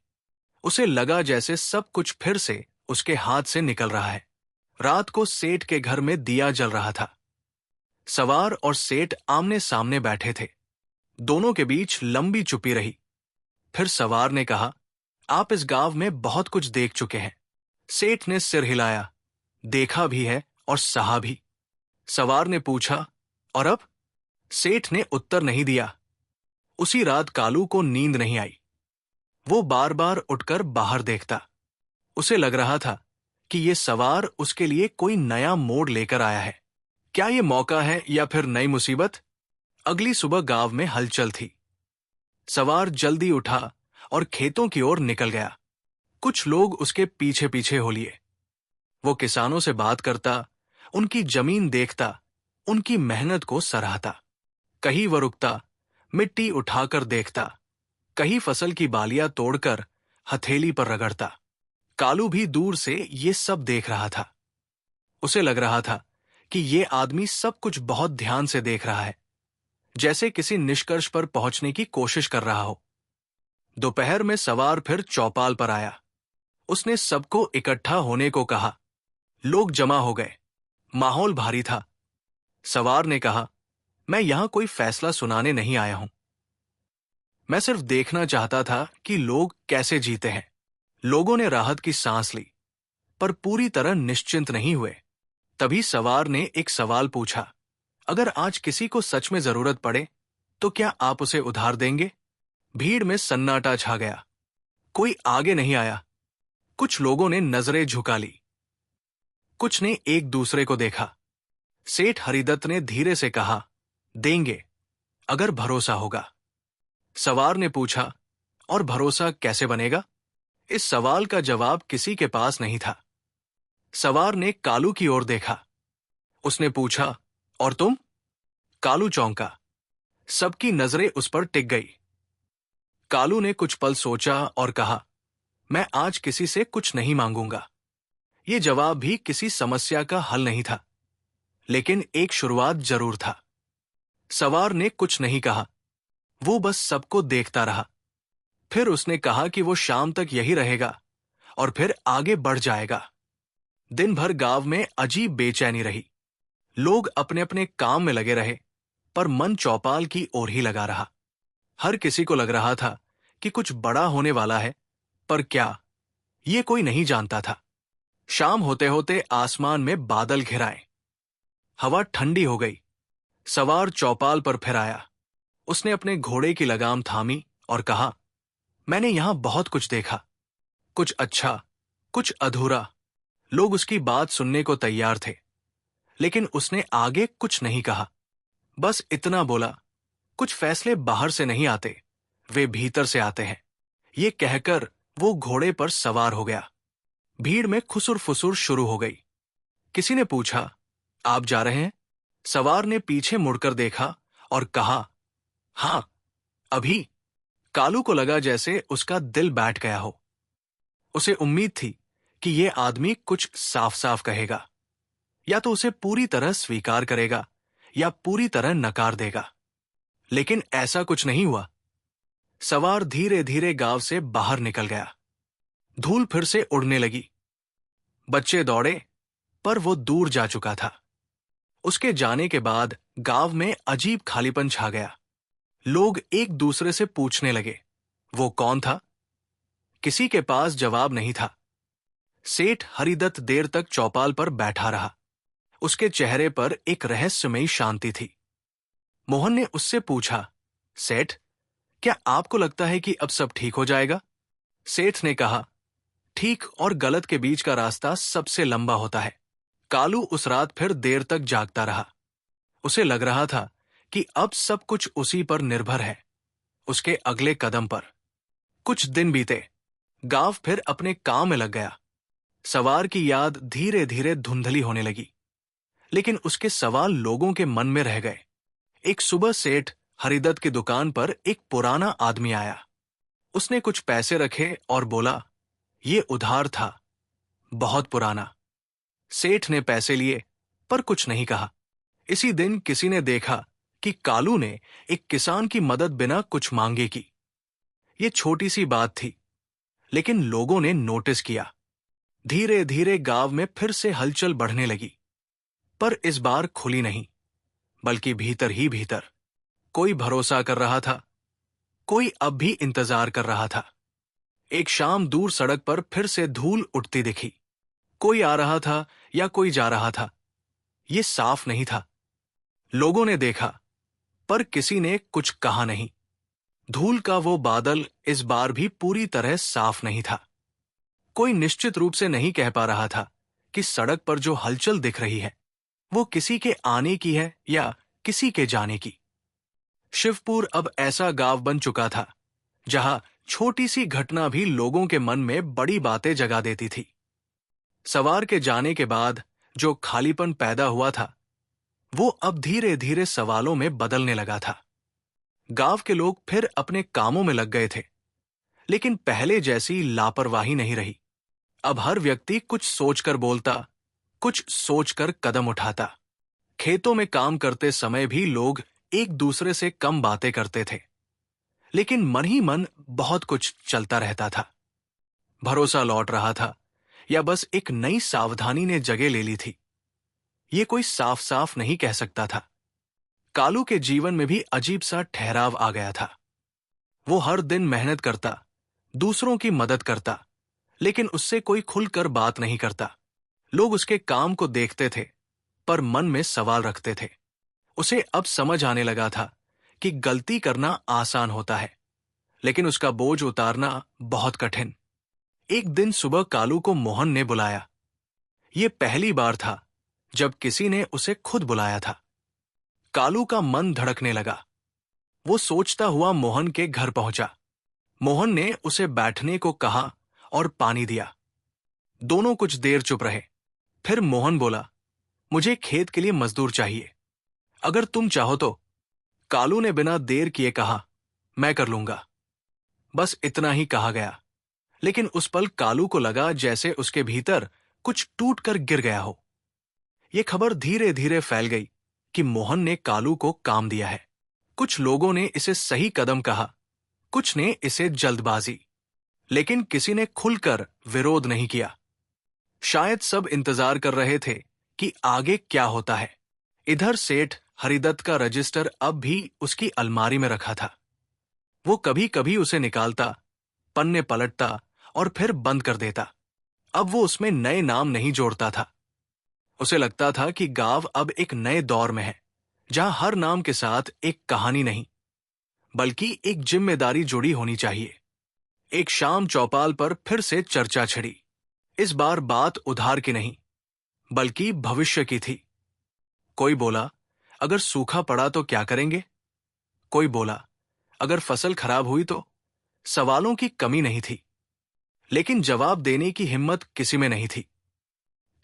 उसे लगा जैसे सब कुछ फिर से उसके हाथ से निकल रहा है। रात को सेठ के घर में दिया जल रहा था। सवार और सेठ आमने सामने बैठे थे। दोनों के बीच लंबी चुप्पी रही। फिर सवार ने कहा, आप इस गांव में बहुत कुछ देख चुके हैं। सेठ ने सिर हिलाया, देखा भी है और सहा भी। सवार ने पूछा, और अब? सेठ ने उत्तर नहीं दिया। उसी रात कालू को नींद नहीं आई। वो बार बार उठकर बाहर देखता। उसे लग रहा था कि ये सवार उसके लिए कोई नया मोड़ लेकर आया है। क्या ये मौका है या फिर नई मुसीबत? अगली सुबह गांव में हलचल थी। सवार जल्दी उठा और खेतों की ओर निकल गया। कुछ लोग उसके पीछे पीछे हो लिए। वो किसानों से बात करता, उनकी जमीन देखता, उनकी मेहनत को सराहता। कहीं वो रुकता, मिट्टी उठाकर देखता, कहीं फसल की बालियां तोड़कर हथेली पर रगड़ता। कालू भी दूर से ये सब देख रहा था। उसे लग रहा था कि ये आदमी सब कुछ बहुत ध्यान से देख रहा है, जैसे किसी निष्कर्ष पर पहुंचने की कोशिश कर रहा हो। दोपहर में सवार फिर चौपाल पर आया। उसने सबको इकट्ठा होने को कहा। लोग जमा हो गए। माहौल भारी था। सवार ने कहा, मैं यहां कोई फैसला सुनाने नहीं आया हूं। मैं सिर्फ देखना चाहता था कि लोग कैसे जीते हैं। लोगों ने राहत की सांस ली, पर पूरी तरह निश्चिंत नहीं हुए। तभी सवार ने एक सवाल पूछा, अगर आज किसी को सच में जरूरत पड़े तो क्या आप उसे उधार देंगे? भीड़ में सन्नाटा छा गया। कोई आगे नहीं आया। कुछ लोगों ने नजरें झुका ली, कुछ ने एक दूसरे को देखा। सेठ हरिदत्त ने धीरे से कहा, देंगे, अगर भरोसा होगा। सवार ने पूछा, और भरोसा कैसे बनेगा? इस सवाल का जवाब किसी के पास नहीं था। सवार ने कालू की ओर देखा। उसने पूछा, और तुम? कालू चौंका। सबकी नजरें उस पर टिक गई। कालू ने कुछ पल सोचा और कहा, मैं आज किसी से कुछ नहीं मांगूंगा। ये जवाब भी किसी समस्या का हल नहीं था, लेकिन एक शुरुआत जरूर था। सवार ने कुछ नहीं कहा, वो बस सबको देखता रहा। फिर उसने कहा कि वो शाम तक यही रहेगा और फिर आगे बढ़ जाएगा। दिन भर गांव में अजीब बेचैनी रही। लोग अपने अपने काम में लगे रहे, पर मन चौपाल की ओर ही लगा रहा। हर किसी को लग रहा था कि कुछ बड़ा होने वाला है, पर क्या, ये कोई नहीं जानता था। शाम होते होते आसमान में बादल घिर आए। हवा ठंडी हो गई। सवार चौपाल पर फिर आया। उसने अपने घोड़े की लगाम थामी और कहा, मैंने यहां बहुत कुछ देखा, कुछ अच्छा, कुछ अधूरा। लोग उसकी बात सुनने को तैयार थे, लेकिन उसने आगे कुछ नहीं कहा। बस इतना बोला, कुछ फैसले बाहर से नहीं आते, वे भीतर से आते हैं। ये कहकर वो घोड़े पर सवार हो गया। भीड़ में खुसुर फुसुर शुरू हो गई। किसी ने पूछा, आप जा रहे हैं? सवार ने पीछे मुड़कर देखा और कहा, हां, अभी। कालू को लगा जैसे उसका दिल बैठ गया हो। उसे उम्मीद थी कि ये आदमी कुछ साफ साफ कहेगा, या तो उसे पूरी तरह स्वीकार करेगा या पूरी तरह नकार देगा, लेकिन ऐसा कुछ नहीं हुआ। सवार धीरे धीरे गांव से बाहर निकल गया। धूल फिर से उड़ने लगी। बच्चे दौड़े, पर वो दूर जा चुका था। उसके जाने के बाद गांव में अजीब खालीपन छा गया। लोग एक दूसरे से पूछने लगे, वो कौन था? किसी के पास जवाब नहीं था। सेठ हरिदत्त देर तक चौपाल पर बैठा रहा। उसके चेहरे पर एक रहस्यमयी शांति थी। मोहन ने उससे पूछा, सेठ, क्या आपको लगता है कि अब सब ठीक हो जाएगा? सेठ ने कहा, ठीक और गलत के बीच का रास्ता सबसे लंबा होता है। कालू उस रात फिर देर तक जागता रहा। उसे लग रहा था कि अब सब कुछ उसी पर निर्भर है, उसके अगले कदम पर। कुछ दिन बीते। गांव फिर अपने काम में लग गया। सवार की याद धीरे धीरे धुंधली होने लगी, लेकिन उसके सवाल लोगों के मन में रह गए। एक सुबह सेठ हरिदत्त की दुकान पर एक पुराना आदमी आया। उसने कुछ पैसे रखे और बोला, ये उधार था, बहुत पुराना। सेठ ने पैसे लिए, पर कुछ नहीं कहा। इसी दिन किसी ने देखा कि कालू ने एक किसान की मदद बिना कुछ मांगे की। ये छोटी सी बात थी, लेकिन लोगों ने नोटिस किया। धीरे धीरे गांव में फिर से हलचल बढ़ने लगी, पर इस बार खुली नहीं, बल्कि भीतर ही भीतर। कोई भरोसा कर रहा था, कोई अब भी इंतजार कर रहा था। एक शाम दूर सड़क पर फिर से धूल उठती दिखी। कोई आ रहा था या कोई जा रहा था, ये साफ नहीं था। लोगों ने देखा, पर किसी ने कुछ कहा नहीं। धूल का वो बादल इस बार भी पूरी तरह साफ नहीं था। कोई निश्चित रूप से नहीं कह पा रहा था कि सड़क पर जो हलचल दिख रही है, वो किसी के आने की है या किसी के जाने की। शिवपुर अब ऐसा गांव बन चुका था जहां छोटी सी घटना भी लोगों के मन में बड़ी बातें जगा देती थी। सवार के जाने के बाद जो खालीपन पैदा हुआ था, वो अब धीरे धीरे सवालों में बदलने लगा था। गांव के लोग फिर अपने कामों में लग गए थे, लेकिन पहले जैसी लापरवाही नहीं रही। अब हर व्यक्ति कुछ सोचकर बोलता, कुछ सोचकर कदम उठाता। खेतों में काम करते समय भी लोग एक दूसरे से कम बातें करते थे, लेकिन मन ही मन बहुत कुछ चलता रहता था। भरोसा लौट रहा था, या बस एक नई सावधानी ने जगह ले ली थी, ये कोई साफ साफ नहीं कह सकता था। कालू के जीवन में भी अजीब सा ठहराव आ गया था। वो हर दिन मेहनत करता, दूसरों की मदद करता, लेकिन उससे कोई खुलकर बात नहीं करता। लोग उसके काम को देखते थे, पर मन में सवाल रखते थे। उसे अब समझ आने लगा था कि गलती करना आसान होता है, लेकिन उसका बोझ उतारना बहुत कठिन। एक दिन सुबह कालू को मोहन ने बुलाया। ये पहली बार था जब किसी ने उसे खुद बुलाया था। कालू का मन धड़कने लगा। वो सोचता हुआ मोहन के घर पहुंचा। मोहन ने उसे बैठने को कहा और पानी दिया। दोनों कुछ देर चुप रहे। फिर मोहन बोला, मुझे खेत के लिए मजदूर चाहिए, अगर तुम चाहो तो। कालू ने बिना देर किए कहा, मैं कर लूंगा। बस इतना ही कहा गया, लेकिन उस पल कालू को लगा जैसे उसके भीतर कुछ टूट कर गिर गया हो। ये खबर धीरे धीरे फैल गई कि मोहन ने कालू को काम दिया है। कुछ लोगों ने इसे सही कदम कहा, कुछ ने इसे जल्दबाजी, लेकिन किसी ने खुलकर विरोध नहीं किया। शायद सब इंतजार कर रहे थे कि आगे क्या होता है। इधर सेठ हरिदत्त का रजिस्टर अब भी उसकी अलमारी में रखा था। वो कभी कभी उसे निकालता, पन्ने पलटता और फिर बंद कर देता। अब वो उसमें नए नाम नहीं जोड़ता था। उसे लगता था कि गांव अब एक नए दौर में है, जहां हर नाम के साथ एक कहानी नहीं, बल्कि एक जिम्मेदारी जुड़ी होनी चाहिए। एक शाम चौपाल पर फिर से चर्चा छिड़ी। इस बार बात उधार की नहीं, बल्कि भविष्य की थी। कोई बोला, अगर सूखा पड़ा तो क्या करेंगे? कोई बोला, अगर फसल खराब हुई तो? सवालों की कमी नहीं थी, लेकिन जवाब देने की हिम्मत किसी में नहीं थी।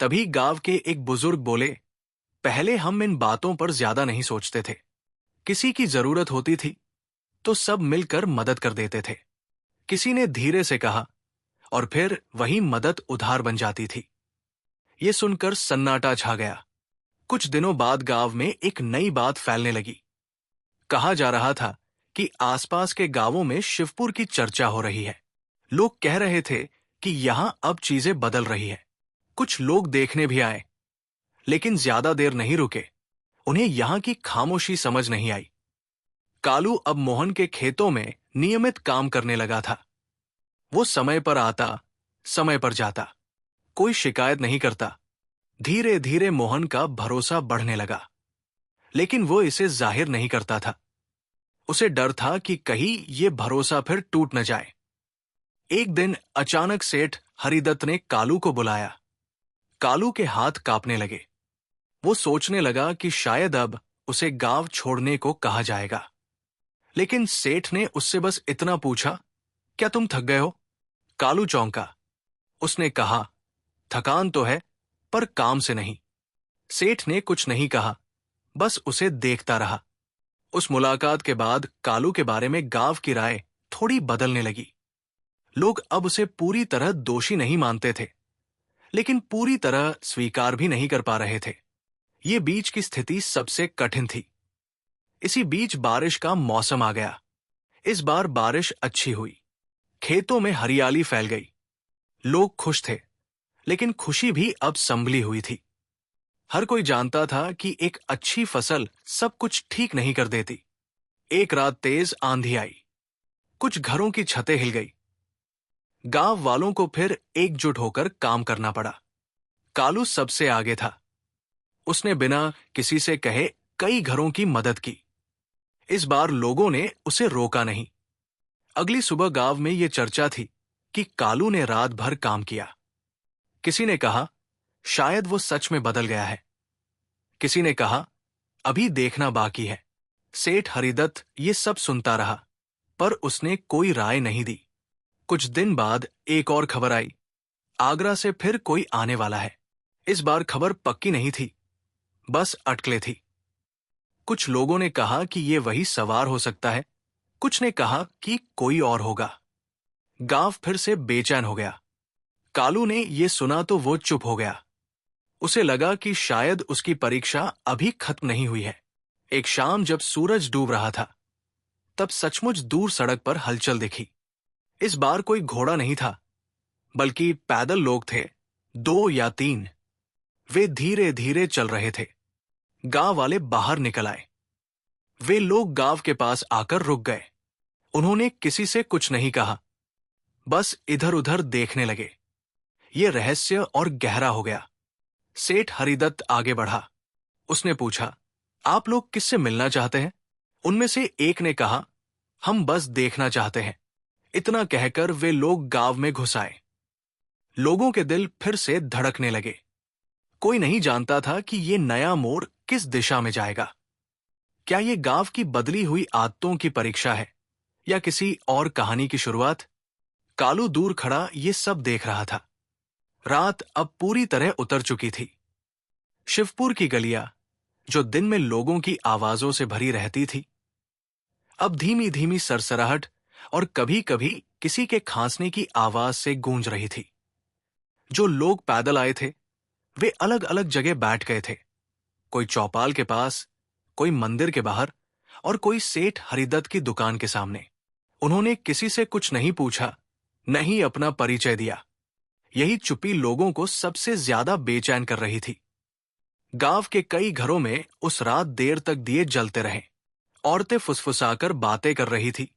तभी गांव के एक बुजुर्ग बोले, पहले हम इन बातों पर ज्यादा नहीं सोचते थे। किसी की जरूरत होती थी तो सब मिलकर मदद कर देते थे। किसी ने धीरे से कहा, और फिर वही मदद उधार बन जाती थी। ये सुनकर सन्नाटा छा गया। कुछ दिनों बाद गांव में एक नई बात फैलने लगी। कहा जा रहा था कि आसपास के गांवों में शिवपुर की चर्चा हो रही है। लोग कह रहे थे कि यहां अब चीजें बदल रही है। कुछ लोग देखने भी आए, लेकिन ज्यादा देर नहीं रुके। उन्हें यहां की खामोशी समझ नहीं आई। कालू अब मोहन के खेतों में नियमित काम करने लगा था। वो समय पर आता, समय पर जाता, कोई शिकायत नहीं करता। धीरे धीरे मोहन का भरोसा बढ़ने लगा, लेकिन वो इसे जाहिर नहीं करता था। उसे डर था कि कहीं ये भरोसा फिर टूट न जाए। एक दिन अचानक सेठ हरिदत्त ने कालू को बुलाया। कालू के हाथ कांपने लगे। वो सोचने लगा कि शायद अब उसे गांव छोड़ने को कहा जाएगा। लेकिन सेठ ने उससे बस इतना पूछा, क्या तुम थक गए हो? कालू चौंका। उसने कहा, थकान तो है, पर काम से नहीं। सेठ ने कुछ नहीं कहा, बस उसे देखता रहा। उस मुलाकात के बाद कालू के बारे में गांव की राय थोड़ी बदलने लगी। लोग अब उसे पूरी तरह दोषी नहीं मानते थे, लेकिन पूरी तरह स्वीकार भी नहीं कर पा रहे थे। ये बीच की स्थिति सबसे कठिन थी। इसी बीच बारिश का मौसम आ गया। इस बार बारिश अच्छी हुई। खेतों में हरियाली फैल गई। लोग खुश थे, लेकिन खुशी भी अब संभली हुई थी। हर कोई जानता था कि एक अच्छी फसल सब कुछ ठीक नहीं कर देती। एक रात तेज आंधी आई। कुछ घरों की छतें हिल गई। गांव वालों को फिर एकजुट होकर काम करना पड़ा। कालू सबसे आगे था। उसने बिना किसी से कहे कई घरों की मदद की। इस बार लोगों ने उसे रोका नहीं। अगली सुबह गांव में यह चर्चा थी कि कालू ने रात भर काम किया। किसी ने कहा, शायद वो सच में बदल गया है। किसी ने कहा, अभी देखना बाकी है। सेठ हरिदत्त ये सब सुनता रहा, पर उसने कोई राय नहीं दी। कुछ दिन बाद एक और खबर आई। आगरा से फिर कोई आने वाला है। इस बार खबर पक्की नहीं थी, बस अटकलें थी। कुछ लोगों ने कहा कि ये वही सवार हो सकता है, कुछ ने कहा कि कोई और होगा। गांव फिर से बेचैन हो गया। कालू ने ये सुना तो वो चुप हो गया। उसे लगा कि शायद उसकी परीक्षा अभी खत्म नहीं हुई है। एक शाम जब सूरज डूब रहा था, तब सचमुच दूर सड़क पर हलचल दिखी। इस बार कोई घोड़ा नहीं था, बल्कि पैदल लोग थे, 2 या 3। वे धीरे धीरे चल रहे थे। गांव वाले बाहर निकल आए। वे लोग गांव के पास आकर रुक गए। उन्होंने किसी से कुछ नहीं कहा, बस इधर उधर देखने लगे। ये रहस्य और गहरा हो गया। सेठ हरिदत्त आगे बढ़ा। उसने पूछा, आप लोग किससे मिलना चाहते हैं? उनमें से एक ने कहा, हम बस देखना चाहते हैं। इतना कहकर वे लोग गांव में घुस आए। लोगों के दिल फिर से धड़कने लगे। कोई नहीं जानता था कि ये नया मोड़ किस दिशा में जाएगा। क्या ये गांव की बदली हुई आदतों की परीक्षा है, या किसी और कहानी की शुरुआत? कालू दूर खड़ा ये सब देख रहा था। रात अब पूरी तरह उतर चुकी थी। शिवपुर की गलियां, जो दिन में लोगों की आवाजों से भरी रहती थी, अब धीमी धीमी सरसराहट और कभी कभी किसी के खांसने की आवाज से गूंज रही थी। जो लोग पैदल आए थे वे अलग अलग जगह बैठ गए थे। कोई चौपाल के पास, कोई मंदिर के बाहर और कोई सेठ हरिदत्त की दुकान के सामने। उन्होंने किसी से कुछ नहीं पूछा, नहीं अपना परिचय दिया। यही चुप्पी लोगों को सबसे ज्यादा बेचैन कर रही थी। गांव के कई घरों में उस रात देर तक दिए जलते रहे। औरतें फुसफुसाकर बातें कर रही थी।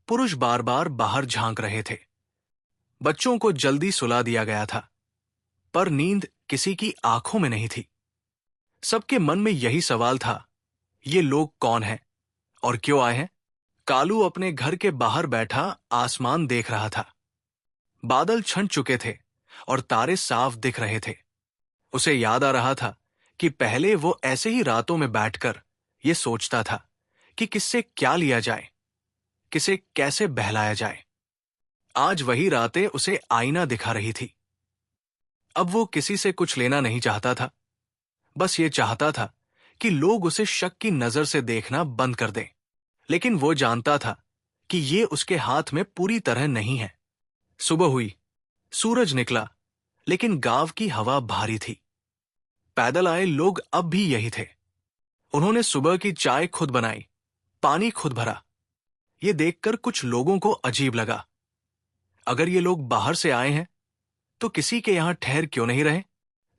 पुरुष बार बार बाहर झांक रहे थे। बच्चों को जल्दी सुला दिया गया था, पर नींद किसी की आंखों में नहीं थी। सबके मन में यही सवाल था, ये लोग कौन हैं और क्यों आए हैं? कालू अपने घर के बाहर बैठा आसमान देख रहा था। बादल छंट चुके थे और तारे साफ दिख रहे थे। उसे याद आ रहा था कि पहले वो ऐसे ही रातों में बैठकर ये सोचता था कि किससे क्या लिया जाए, किसे कैसे बहलाया जाए। आज वही रातें उसे आईना दिखा रही थी। अब वो किसी से कुछ लेना नहीं चाहता था। बस ये चाहता था कि लोग उसे शक की नजर से देखना बंद कर दें। लेकिन वो जानता था कि ये उसके हाथ में पूरी तरह नहीं है। सुबह हुई, सूरज निकला, लेकिन गांव की हवा भारी थी। पैदल आए लोग अब भी यही थे। उन्होंने सुबह की चाय खुद बनाई, पानी खुद भरा। ये देखकर कुछ लोगों को अजीब लगा। अगर ये लोग बाहर से आए हैं तो किसी के यहां ठहर क्यों नहीं रहे?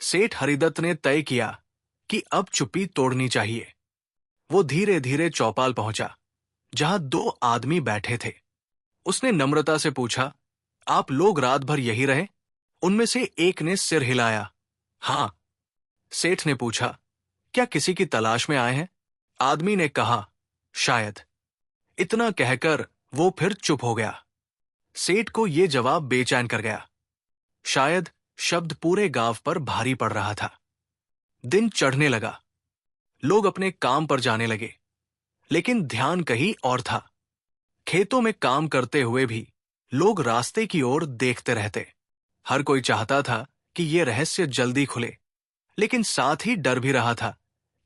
सेठ हरिदत्त ने तय किया कि अब चुप्पी तोड़नी चाहिए। वो धीरे धीरे चौपाल पहुंचा, जहां दो आदमी बैठे थे। उसने नम्रता से पूछा, आप लोग रात भर यही रहे? उनमें से एक ने सिर हिलाया। हां। सेठ ने पूछा, क्या किसी की तलाश में आए हैं? आदमी ने कहा, शायद। इतना कहकर वो फिर चुप हो गया। सेठ को ये जवाब बेचैन कर गया। शायद शब्द पूरे गांव पर भारी पड़ रहा था। दिन चढ़ने लगा। लोग अपने काम पर जाने लगे, लेकिन ध्यान कहीं और था। खेतों में काम करते हुए भी लोग रास्ते की ओर देखते रहते। हर कोई चाहता था कि ये रहस्य जल्दी खुले, लेकिन साथ ही डर भी रहा था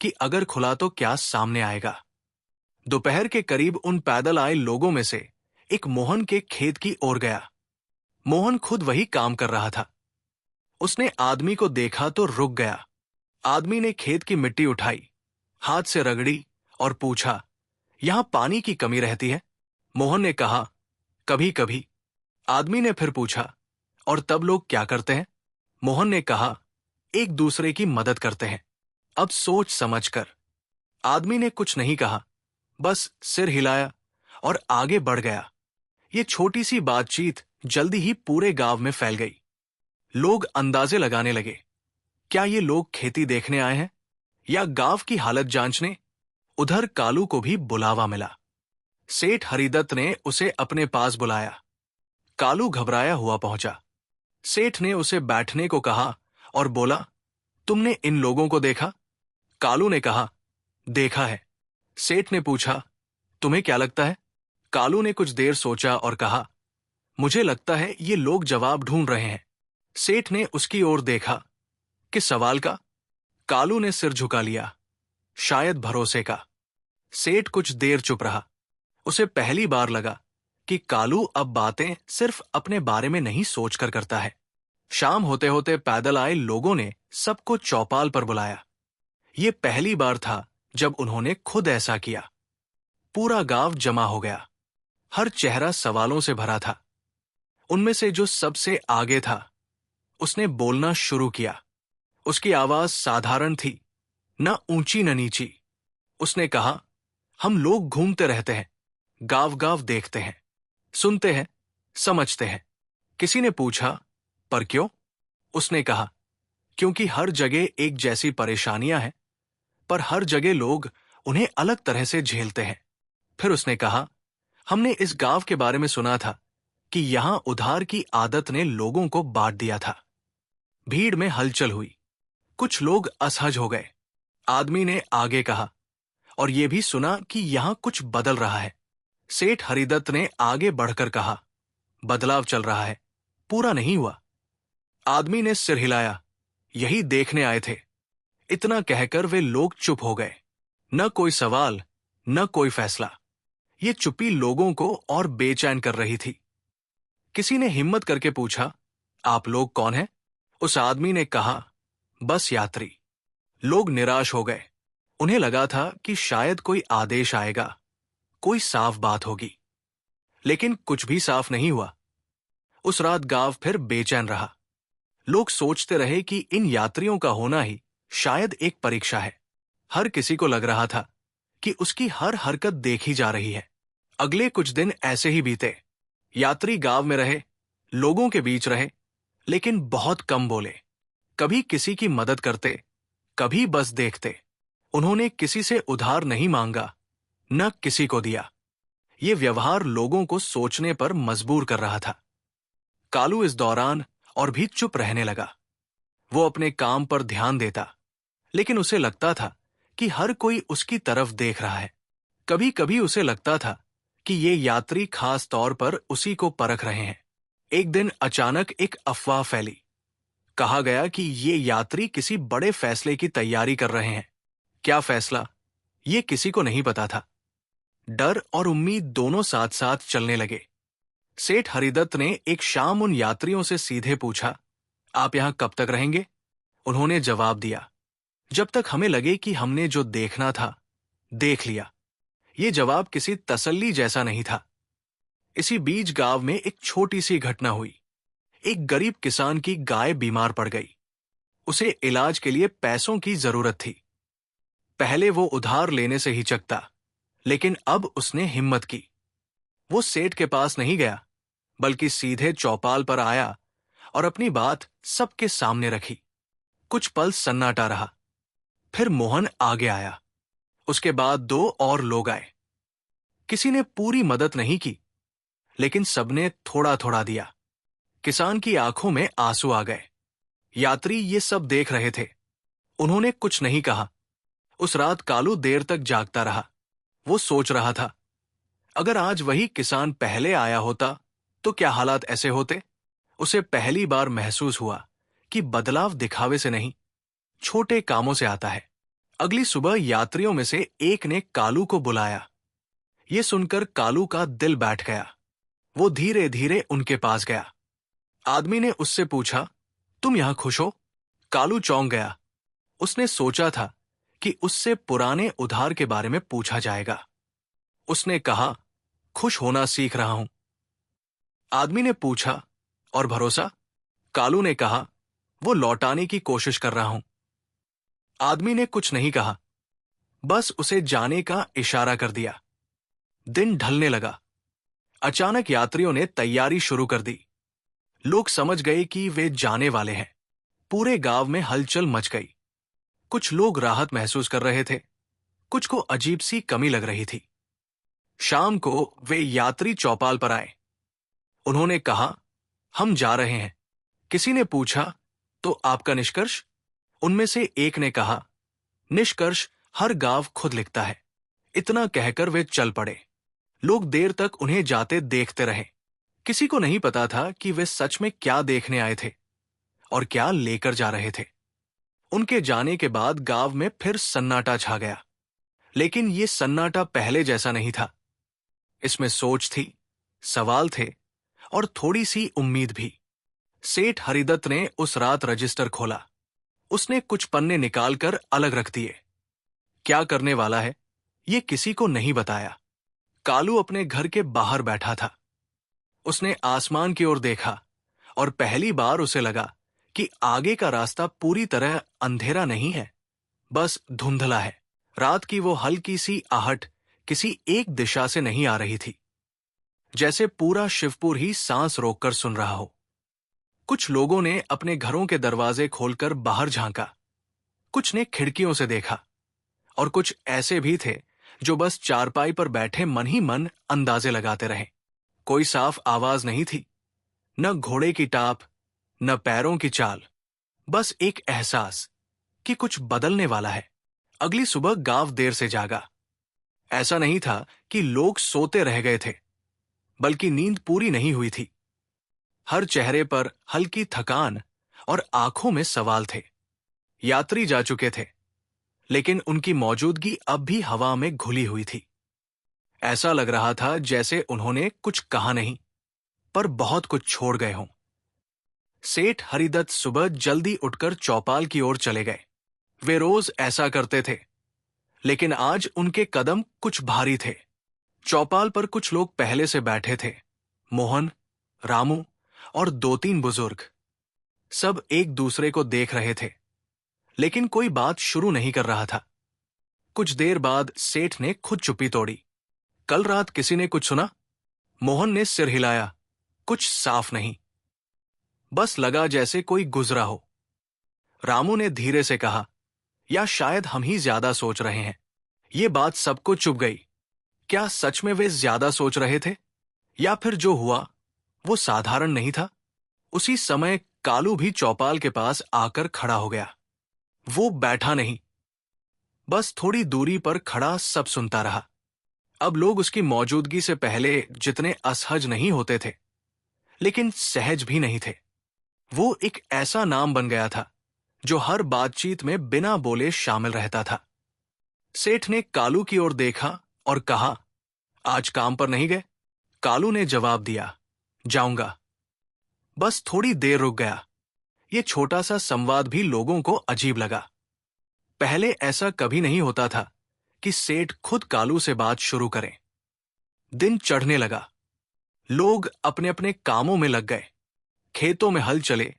कि अगर खुला तो क्या सामने आएगा। दोपहर के करीब उन पैदल आए लोगों में से एक मोहन के खेत की ओर गया। मोहन खुद वही काम कर रहा था। उसने आदमी को देखा तो रुक गया। आदमी ने खेत की मिट्टी उठाई, हाथ से रगड़ी और पूछा, यहां पानी की कमी रहती है? मोहन ने कहा, कभी कभी। आदमी ने फिर पूछा, और तब लोग क्या करते हैं? मोहन ने कहा, एक दूसरे की मदद करते हैं। अब सोच समझकर। आदमी ने कुछ नहीं कहा, बस सिर हिलाया और आगे बढ़ गया। ये छोटी सी बातचीत जल्दी ही पूरे गांव में फैल गई। लोग अंदाजे लगाने लगे, क्या ये लोग खेती देखने आए हैं या गांव की हालत जांचने? उधर कालू को भी बुलावा मिला। सेठ हरिदत्त ने उसे अपने पास बुलाया। कालू घबराया हुआ पहुंचा। सेठ ने उसे बैठने को कहा और बोला, तुमने इन लोगों को देखा? कालू ने कहा, देखा है। सेठ ने पूछा, तुम्हें क्या लगता है? कालू ने कुछ देर सोचा और कहा, मुझे लगता है ये लोग जवाब ढूंढ रहे हैं। सेठ ने उसकी ओर देखा। किस सवाल का? कालू ने सिर झुका लिया, शायद भरोसे का। सेठ कुछ देर चुप रहा। उसे पहली बार लगा कि कालू अब बातें सिर्फ अपने बारे में नहीं सोचकर करता है। शाम होते होते पैदल आए लोगों ने सबको चौपाल पर बुलाया। ये पहली बार था जब उन्होंने खुद ऐसा किया। पूरा गांव जमा हो गया। हर चेहरा सवालों से भरा था। उनमें से जो सबसे आगे था, उसने बोलना शुरू किया। उसकी आवाज साधारण थी, न ऊंची न नीची। उसने कहा, हम लोग घूमते रहते हैं, गांव गांव देखते हैं, सुनते हैं, समझते हैं। किसी ने पूछा, पर क्यों? उसने कहा, क्योंकि हर जगह एक जैसी परेशानियां हैं, पर हर जगह लोग उन्हें अलग तरह से झेलते हैं। फिर उसने कहा, हमने इस गांव के बारे में सुना था कि यहां उधार की आदत ने लोगों को बांट दिया था। भीड़ में हलचल हुई। कुछ लोग असहज हो गए। आदमी ने आगे कहा, और यह भी सुना कि यहां कुछ बदल रहा है। सेठ हरिदत्त ने आगे बढ़कर कहा, बदलाव चल रहा है, पूरा नहीं हुआ। आदमी ने सिर हिलाया, यही देखने आए थे। इतना कहकर वे लोग चुप हो गए। न कोई सवाल, न कोई फैसला। ये चुप्पी लोगों को और बेचैन कर रही थी। किसी ने हिम्मत करके पूछा, आप लोग कौन हैं? उस आदमी ने कहा, बस यात्री। लोग निराश हो गए। उन्हें लगा था कि शायद कोई आदेश आएगा, कोई साफ बात होगी। लेकिन कुछ भी साफ नहीं हुआ। उस रात गांव फिर बेचैन रहा। लोग सोचते रहे कि इन यात्रियों का होना ही शायद एक परीक्षा है। हर किसी को लग रहा था कि उसकी हर हरकत देखी जा रही है। अगले कुछ दिन ऐसे ही बीते। यात्री गांव में रहे, लोगों के बीच रहे, लेकिन बहुत कम बोले। कभी किसी की मदद करते, कभी बस देखते। उन्होंने किसी से उधार नहीं मांगा, न किसी को दिया। ये व्यवहार लोगों को सोचने पर मजबूर कर रहा था। कालू इस दौरान और भी चुप रहने लगा। वो अपने काम पर ध्यान देता, लेकिन उसे लगता था कि हर कोई उसकी तरफ देख रहा है। कभी कभी उसे लगता था कि ये यात्री खास तौर पर उसी को परख रहे हैं। एक दिन अचानक एक अफवाह फैली। कहा गया कि ये यात्री किसी बड़े फैसले की तैयारी कर रहे हैं। क्या फैसला, ये किसी को नहीं पता था। डर और उम्मीद दोनों साथ साथ चलने लगे। सेठ हरिदत्त ने एक शाम उन यात्रियों से सीधे पूछा, आप यहां कब तक रहेंगे? उन्होंने जवाब दिया, जब तक हमें लगे कि हमने जो देखना था देख लिया। ये जवाब किसी तसल्ली जैसा नहीं था। इसी बीच गांव में एक छोटी सी घटना हुई। एक गरीब किसान की गाय बीमार पड़ गई। उसे इलाज के लिए पैसों की जरूरत थी। पहले वो उधार लेने से हिचकता, लेकिन अब उसने हिम्मत की। वो सेठ के पास नहीं गया, बल्कि सीधे चौपाल पर आया और अपनी बात सबके सामने रखी। कुछ पल सन्नाटा रहा। फिर मोहन आगे आया। उसके बाद 2 और लोग आए। किसी ने पूरी मदद नहीं की, लेकिन सबने थोड़ा थोड़ा दिया। किसान की आंखों में आंसू आ गए। यात्री ये सब देख रहे थे। उन्होंने कुछ नहीं कहा। उस रात कालू देर तक जागता रहा। वो सोच रहा था, अगर आज वही किसान पहले आया होता तो क्या हालात ऐसे होते? उसे पहली बार महसूस हुआ कि बदलाव दिखावे से नहीं, छोटे कामों से आता है। अगली सुबह यात्रियों में से एक ने कालू को बुलाया। ये सुनकर कालू का दिल बैठ गया। वो धीरे धीरे उनके पास गया। आदमी ने उससे पूछा, तुम यहां खुश हो? कालू चौंक गया। उसने सोचा था कि उससे पुराने उधार के बारे में पूछा जाएगा। उसने कहा, खुश होना सीख रहा हूं। आदमी ने पूछा, और भरोसा? कालू ने कहा, वो लौटाने की कोशिश कर रहा हूं। आदमी ने कुछ नहीं कहा, बस उसे जाने का इशारा कर दिया। दिन ढलने लगा। अचानक यात्रियों ने तैयारी शुरू कर दी। लोग समझ गए कि वे जाने वाले हैं। पूरे गांव में हलचल मच गई। कुछ लोग राहत महसूस कर रहे थे, कुछ को अजीब सी कमी लग रही थी। शाम को वे यात्री चौपाल पर आए। उन्होंने कहा, हम जा रहे हैं। किसी ने पूछा, तो आपका निष्कर्ष? उनमें से एक ने कहा, निष्कर्ष हर गांव खुद लिखता है। इतना कहकर वे चल पड़े। लोग देर तक उन्हें जाते देखते रहे। किसी को नहीं पता था कि वे सच में क्या देखने आए थे और क्या लेकर जा रहे थे। उनके जाने के बाद गांव में फिर सन्नाटा छा गया। लेकिन ये सन्नाटा पहले जैसा नहीं था। इसमें सोच थी, सवाल थे और थोड़ी सी उम्मीद भी। सेठ हरिदत्त ने उस रात रजिस्टर खोला। उसने कुछ पन्ने निकालकर अलग रख दिए। क्या करने वाला है, ये किसी को नहीं बताया। कालू अपने घर के बाहर बैठा था। उसने आसमान की ओर देखा और पहली बार उसे लगा कि आगे का रास्ता पूरी तरह अंधेरा नहीं है, बस धुंधला है। रात की वो हल्की सी आहट किसी एक दिशा से नहीं आ रही थी, जैसे पूरा शिवपुर ही सांस रोककर सुन रहा हो। कुछ लोगों ने अपने घरों के दरवाजे खोलकर बाहर झांका, कुछ ने खिड़कियों से देखा, और कुछ ऐसे भी थे जो बस चारपाई पर बैठे मन ही मन अंदाजे लगाते रहे। कोई साफ आवाज नहीं थी, न घोड़े की टाप, न पैरों की चाल, बस एक एहसास कि कुछ बदलने वाला है। अगली सुबह गांव देर से जागा। ऐसा नहीं था कि लोग सोते रह गए थे, बल्कि नींद पूरी नहीं हुई थी। हर चेहरे पर हल्की थकान और आंखों में सवाल थे। यात्री जा चुके थे, लेकिन उनकी मौजूदगी अब भी हवा में घुली हुई थी। ऐसा लग रहा था जैसे उन्होंने कुछ कहा नहीं, पर बहुत कुछ छोड़ गए हों। सेठ हरिदत्त सुबह जल्दी उठकर चौपाल की ओर चले गए। वे रोज ऐसा करते थे, लेकिन आज उनके कदम कुछ भारी थे। चौपाल पर कुछ लोग पहले से बैठे थे। मोहन, रामू और 2-3 बुजुर्ग। सब एक दूसरे को देख रहे थे, लेकिन कोई बात शुरू नहीं कर रहा था। कुछ देर बाद सेठ ने खुद चुप्पी तोड़ी। कल रात किसी ने कुछ सुना? मोहन ने सिर हिलाया। कुछ साफ नहीं, बस लगा जैसे कोई गुजरा हो। रामू ने धीरे से कहा, या शायद हम ही ज्यादा सोच रहे हैं। ये बात सबको चुभ गई। क्या सच में वे ज्यादा सोच रहे थे, या फिर जो हुआ वो साधारण नहीं था? उसी समय कालू भी चौपाल के पास आकर खड़ा हो गया। वो बैठा नहीं, बस थोड़ी दूरी पर खड़ा सब सुनता रहा। अब लोग उसकी मौजूदगी से पहले जितने असहज नहीं होते थे, लेकिन सहज भी नहीं थे। वो एक ऐसा नाम बन गया था जो हर बातचीत में बिना बोले शामिल रहता था। सेठ ने कालू की ओर देखा और कहा, आज काम पर नहीं गए? कालू ने जवाब दिया, जाऊंगा। बस थोड़ी देर रुक गया। ये छोटा सा संवाद भी लोगों को अजीब लगा। पहले ऐसा कभी नहीं होता था कि सेठ खुद कालू से बात शुरू करें। दिन चढ़ने लगा। लोग अपने अपने कामों में लग गए। खेतों में हल चले,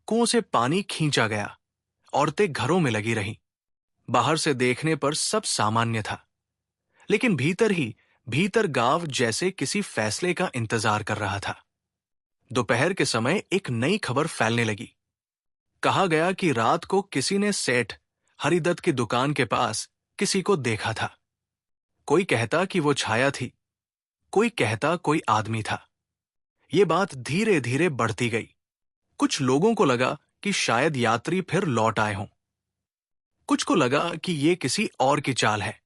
कुओं से पानी खींचा गया, औरतें घरों में लगी रहीं। बाहर से देखने पर सब सामान्य था, लेकिन भीतर गांव जैसे किसी फैसले का इंतजार कर रहा था। दोपहर के समय एक नई खबर फैलने लगी। कहा गया कि रात को किसी ने सेठ हरिदत्त की दुकान के पास किसी को देखा था। कोई कहता कि वो छाया थी, कोई कहता कोई आदमी था। ये बात धीरे धीरे बढ़ती गई। कुछ लोगों को लगा कि शायद यात्री फिर लौट आए हों। कुछ को लगा कि ये किसी और की चाल है।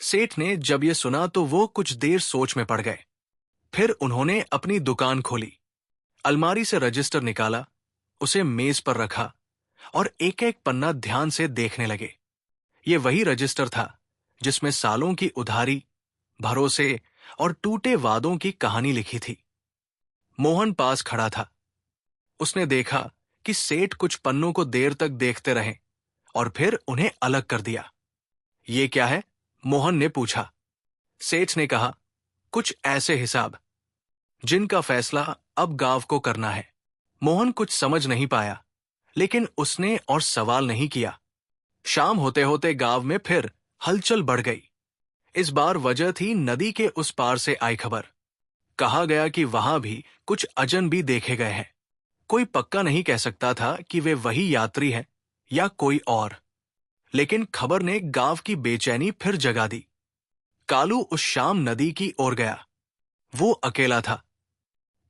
सेठ ने जब ये सुना तो वो कुछ देर सोच में पड़ गए। फिर उन्होंने अपनी दुकान खोली, अलमारी से रजिस्टर निकाला, उसे मेज पर रखा और एक एक पन्ना ध्यान से देखने लगे। ये वही रजिस्टर था जिसमें सालों की उधारी, भरोसे और टूटे वादों की कहानी लिखी थी। मोहन पास खड़ा था। उसने देखा कि सेठ कुछ पन्नों को देर तक देखते रहे और फिर उन्हें अलग कर दिया। ये क्या है? मोहन ने पूछा। सेठ ने कहा, कुछ ऐसे हिसाब जिनका फैसला अब गांव को करना है। मोहन कुछ समझ नहीं पाया, लेकिन उसने और सवाल नहीं किया। शाम होते होते गांव में फिर हलचल बढ़ गई। इस बार वजह थी नदी के उस पार से आई खबर। कहा गया कि वहां भी कुछ अजनबी देखे गए हैं। कोई पक्का नहीं कह सकता था कि वे वही यात्री हैं या कोई और, लेकिन खबर ने गांव की बेचैनी फिर जगा दी। कालू उस शाम नदी की ओर गया। वो अकेला था।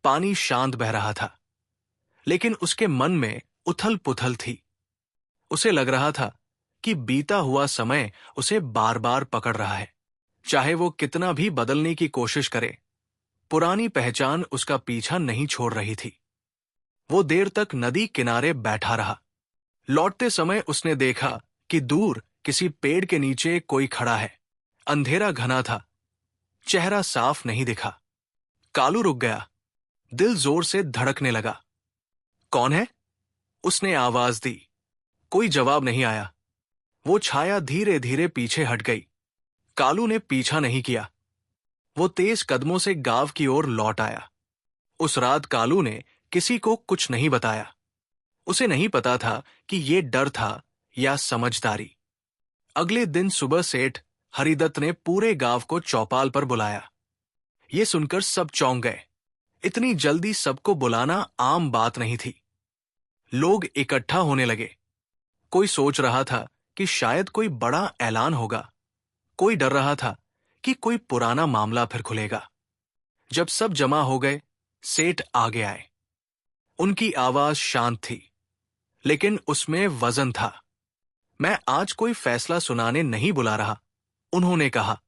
पानी शांत बह रहा था, लेकिन उसके मन में उथल पुथल थी। उसे लग रहा था कि बीता हुआ समय उसे बार बार पकड़ रहा है। चाहे वो कितना भी बदलने की कोशिश करे, पुरानी पहचान उसका पीछा नहीं छोड़ रही थी। वो देर तक नदी किनारे बैठा रहा। लौटते समय उसने देखा कि दूर किसी पेड़ के नीचे कोई खड़ा है। अंधेरा घना था, चेहरा साफ नहीं दिखा। कालू रुक गया। दिल जोर से धड़कने लगा। कौन है? उसने आवाज दी। कोई जवाब नहीं आया। वो छाया धीरे धीरे पीछे हट गई। कालू ने पीछा नहीं किया। वो तेज कदमों से गांव की ओर लौट आया। उस रात कालू ने किसी को कुछ नहीं बताया। उसे नहीं पता था कि ये डर था या समझदारी। अगले दिन सुबह सेठ हरिदत्त ने पूरे गांव को चौपाल पर बुलाया। ये सुनकर सब चौंक गए। इतनी जल्दी सबको बुलाना आम बात नहीं थी। लोग इकट्ठा होने लगे। कोई सोच रहा था कि शायद कोई बड़ा ऐलान होगा। कोई डर रहा था कि कोई पुराना मामला फिर खुलेगा। जब सब जमा हो गए, सेठ आगे आए। उनकी आवाज शांत थी, लेकिन उसमें वजन था। मैं आज कोई फैसला सुनाने नहीं बुला रहा, उन्होंने कहा।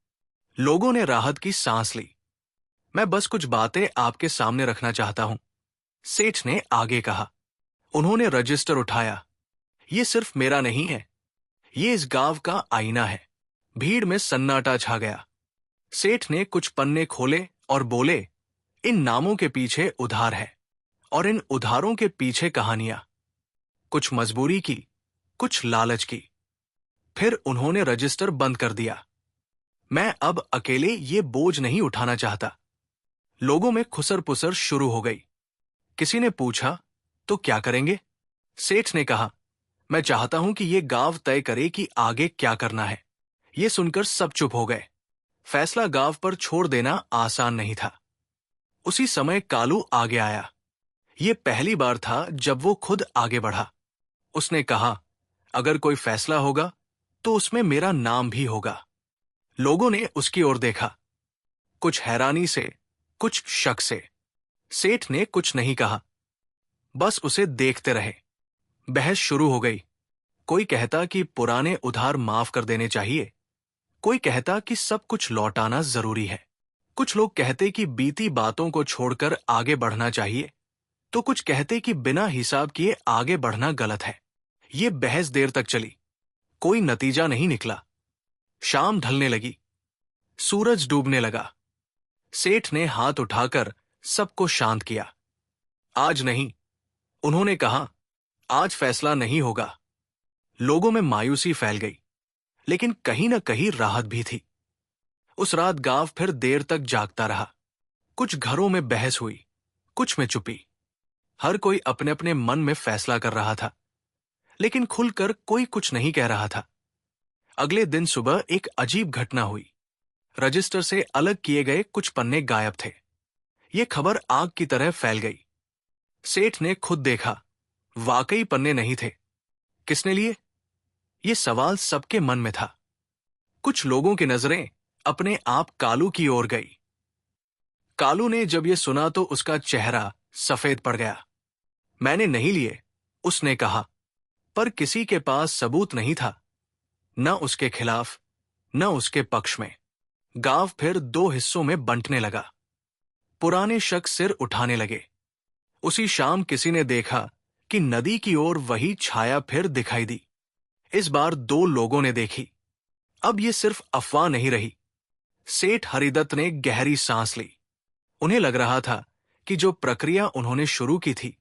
लोगों ने राहत की सांस ली। मैं बस कुछ बातें आपके सामने रखना चाहता हूं, सेठ ने आगे कहा। उन्होंने रजिस्टर उठाया। ये सिर्फ मेरा नहीं है, ये इस गांव का आईना है। भीड़ में सन्नाटा छा गया। सेठ ने कुछ पन्ने खोले और बोले, इन नामों के पीछे उधार है, और इन उधारों के पीछे कहानियां, कुछ मजबूरी की, कुछ लालच की। फिर उन्होंने रजिस्टर बंद कर दिया। मैं अब अकेले ये बोझ नहीं उठाना चाहता। लोगों में खुसर पुसर शुरू हो गई। किसी ने पूछा, तो क्या करेंगे? सेठ ने कहा, मैं चाहता हूं कि ये गांव तय करे कि आगे क्या करना है। ये सुनकर सब चुप हो गए। फैसला गांव पर छोड़ देना आसान नहीं था। उसी समय कालू आगे आया। ये पहली बार था जब वो खुद आगे बढ़ा। उसने कहा, अगर कोई फैसला होगा तो उसमें मेरा नाम भी होगा। लोगों ने उसकी ओर देखा, कुछ हैरानी से, कुछ शक से। सेठ ने कुछ नहीं कहा, बस उसे देखते रहे। बहस शुरू हो गई। कोई कहता कि पुराने उधार माफ कर देने चाहिए, कोई कहता कि सब कुछ लौटाना जरूरी है। कुछ लोग कहते कि बीती बातों को छोड़कर आगे बढ़ना चाहिए, तो कुछ कहते कि बिना हिसाब किए आगे बढ़ना गलत है। ये बहस देर तक चली। कोई नतीजा नहीं निकला। शाम ढलने लगी। सूरज डूबने लगा। सेठ ने हाथ उठाकर सबको शांत किया। आज नहीं, उन्होंने कहा, आज फैसला नहीं होगा। लोगों में मायूसी फैल गई, लेकिन कहीं न कहीं राहत भी थी। उस रात गांव फिर देर तक जागता रहा। कुछ घरों में बहस हुई, कुछ में चुपी। हर कोई अपने अपने मन में फैसला कर रहा था, लेकिन खुलकर कोई कुछ नहीं कह रहा था। अगले दिन सुबह एक अजीब घटना हुई। रजिस्टर से अलग किए गए कुछ पन्ने गायब थे। ये खबर आग की तरह फैल गई। सेठ ने खुद देखा, वाकई पन्ने नहीं थे। किसने लिए? ये सवाल सबके मन में था। कुछ लोगों की नजरें अपने आप कालू की ओर गई। कालू ने जब ये सुना तो उसका चेहरा सफेद पड़ गया। मैंने नहीं लिए, उसने कहा, पर किसी के पास सबूत नहीं था, न उसके खिलाफ न उसके पक्ष में। गांव फिर दो हिस्सों में बंटने लगा। पुराने शख्स सिर उठाने लगे। उसी शाम किसी ने देखा कि नदी की ओर वही छाया फिर दिखाई दी। इस बार दो लोगों ने देखी। अब ये सिर्फ अफवाह नहीं रही। सेठ हरिदत्त ने गहरी सांस ली। उन्हें लग रहा था कि जो प्रक्रिया उन्होंने शुरू की थी,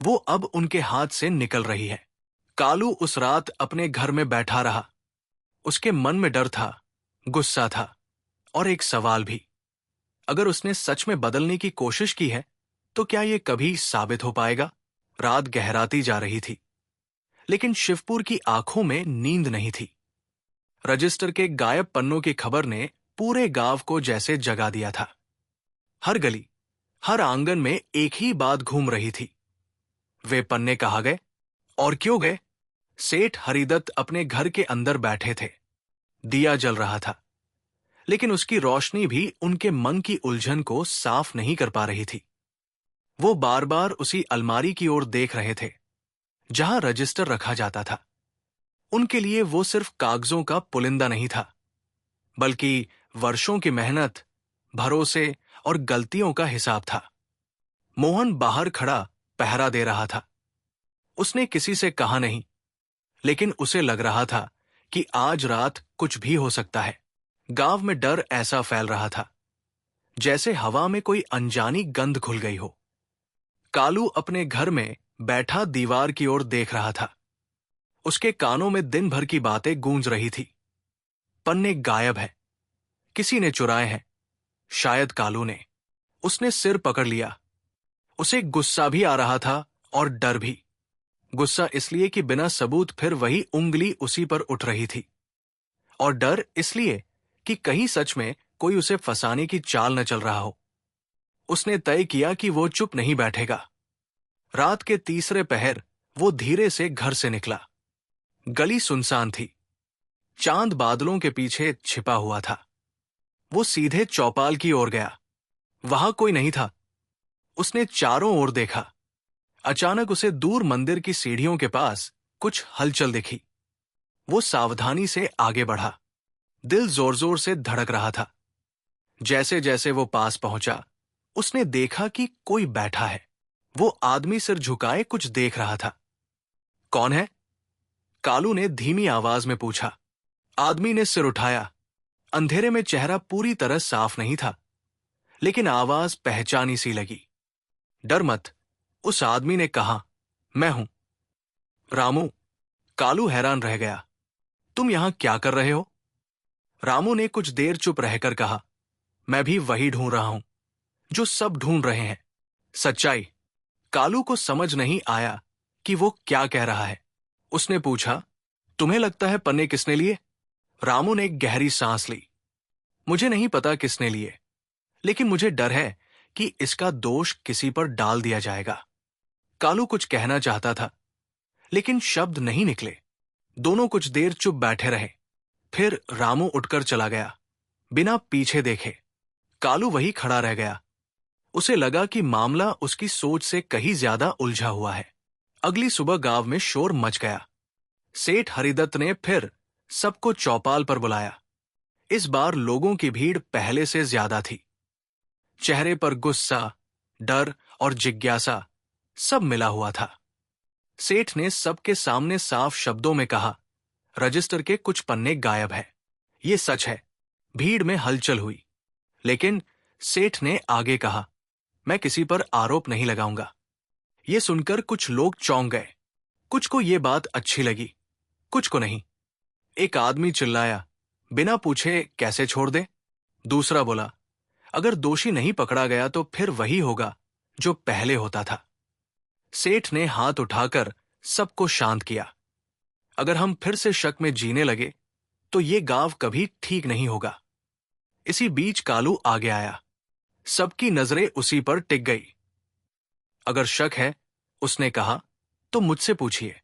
वो अब उनके हाथ से निकल रही है। कालू उस रात अपने घर में बैठा रहा। उसके मन में डर था, गुस्सा था और एक सवाल भी। अगर उसने सच में बदलने की कोशिश की है, तो क्या ये कभी साबित हो पाएगा? रात गहराती जा रही थी, लेकिन शिवपुर की आंखों में नींद नहीं थी। रजिस्टर के गायब पन्नों की खबर ने पूरे गांव को जैसे जगा दिया था। हर गली, हर आंगन में एक ही बात घूम रही थी, वे पन्ने कहाँ गए और क्यों गए? सेठ हरिदत्त अपने घर के अंदर बैठे थे। दिया जल रहा था, लेकिन उसकी रोशनी भी उनके मन की उलझन को साफ नहीं कर पा रही थी। वो बार बार उसी अलमारी की ओर देख रहे थे जहां रजिस्टर रखा जाता था। उनके लिए वो सिर्फ कागजों का पुलिंदा नहीं था, बल्कि वर्षों की मेहनत, भरोसे और गलतियों का हिसाब था। मोहन बाहर खड़ा पहरा दे रहा था। उसने किसी से कहा नहीं, लेकिन उसे लग रहा था कि आज रात कुछ भी हो सकता है। गांव में डर ऐसा फैल रहा था जैसे हवा में कोई अनजानी गंध घुल गई हो। कालू अपने घर में बैठा दीवार की ओर देख रहा था। उसके कानों में दिन भर की बातें गूंज रही थी। पन्ने गायब है, किसी ने चुराए हैं, शायद कालू ने। उसने सिर पकड़ लिया। उसे गुस्सा भी आ रहा था और डर भी। गुस्सा इसलिए कि बिना सबूत फिर वही उंगली उसी पर उठ रही थी, और डर इसलिए कि कहीं सच में कोई उसे फंसाने की चाल न चल रहा हो। उसने तय किया कि वो चुप नहीं बैठेगा। रात के तीसरे पहर वो धीरे से घर से निकला। गली सुनसान थी। चांद बादलों के पीछे छिपा हुआ था। वो सीधे चौपाल की ओर गया। वहां कोई नहीं था। उसने चारों ओर देखा। अचानक उसे दूर मंदिर की सीढ़ियों के पास कुछ हलचल दिखी। वो सावधानी से आगे बढ़ा। दिल जोर जोर से धड़क रहा था। जैसे जैसे वो पास पहुंचा, उसने देखा कि कोई बैठा है। वो आदमी सिर झुकाए कुछ देख रहा था। कौन है? कालू ने धीमी आवाज में पूछा। आदमी ने सिर उठाया। अंधेरे में चेहरा पूरी तरह साफ नहीं था, लेकिन आवाज पहचानी सी लगी। डर मत, उस आदमी ने कहा, मैं हूं। रामू। कालू हैरान रह गया। तुम यहां क्या कर रहे हो? रामू ने कुछ देर चुप रहकर कहा, मैं भी वही ढूंढ रहा हूं जो सब ढूंढ रहे हैं, सच्चाई। कालू को समझ नहीं आया कि वो क्या कह रहा है। उसने पूछा, तुम्हें लगता है पन्ने किसने लिए? रामू ने एक गहरी सांस ली। मुझे नहीं पता किसने लिए, लेकिन मुझे डर है कि इसका दोष किसी पर डाल दिया जाएगा। कालू कुछ कहना चाहता था, लेकिन शब्द नहीं निकले। दोनों कुछ देर चुप बैठे रहे। फिर रामू उठकर चला गया, बिना पीछे देखे। कालू वही खड़ा रह गया। उसे लगा कि मामला उसकी सोच से कहीं ज्यादा उलझा हुआ है। अगली सुबह गांव में शोर मच गया। सेठ हरिदत्त ने फिर सबको चौपाल पर बुलाया। इस बार लोगों की भीड़ पहले से ज्यादा थी। चेहरे पर गुस्सा, डर और जिज्ञासा सब मिला हुआ था। सेठ ने सबके सामने साफ शब्दों में कहा, रजिस्टर के कुछ पन्ने गायब हैं। ये सच है। भीड़ में हलचल हुई, लेकिन सेठ ने आगे कहा, मैं किसी पर आरोप नहीं लगाऊंगा। ये सुनकर कुछ लोग चौंक गए। कुछ को ये बात अच्छी लगी, कुछ को नहीं। एक आदमी चिल्लाया, बिना पूछे कैसे छोड़ दे? दूसरा बोला, अगर दोषी नहीं पकड़ा गया तो फिर वही होगा जो पहले होता था। सेठ ने हाथ उठाकर सबको शांत किया। अगर हम फिर से शक में जीने लगे तो ये गांव कभी ठीक नहीं होगा। इसी बीच कालू आगे आया। सबकी नजरें उसी पर टिक गई। अगर शक है, उसने कहा, तो मुझसे पूछिए,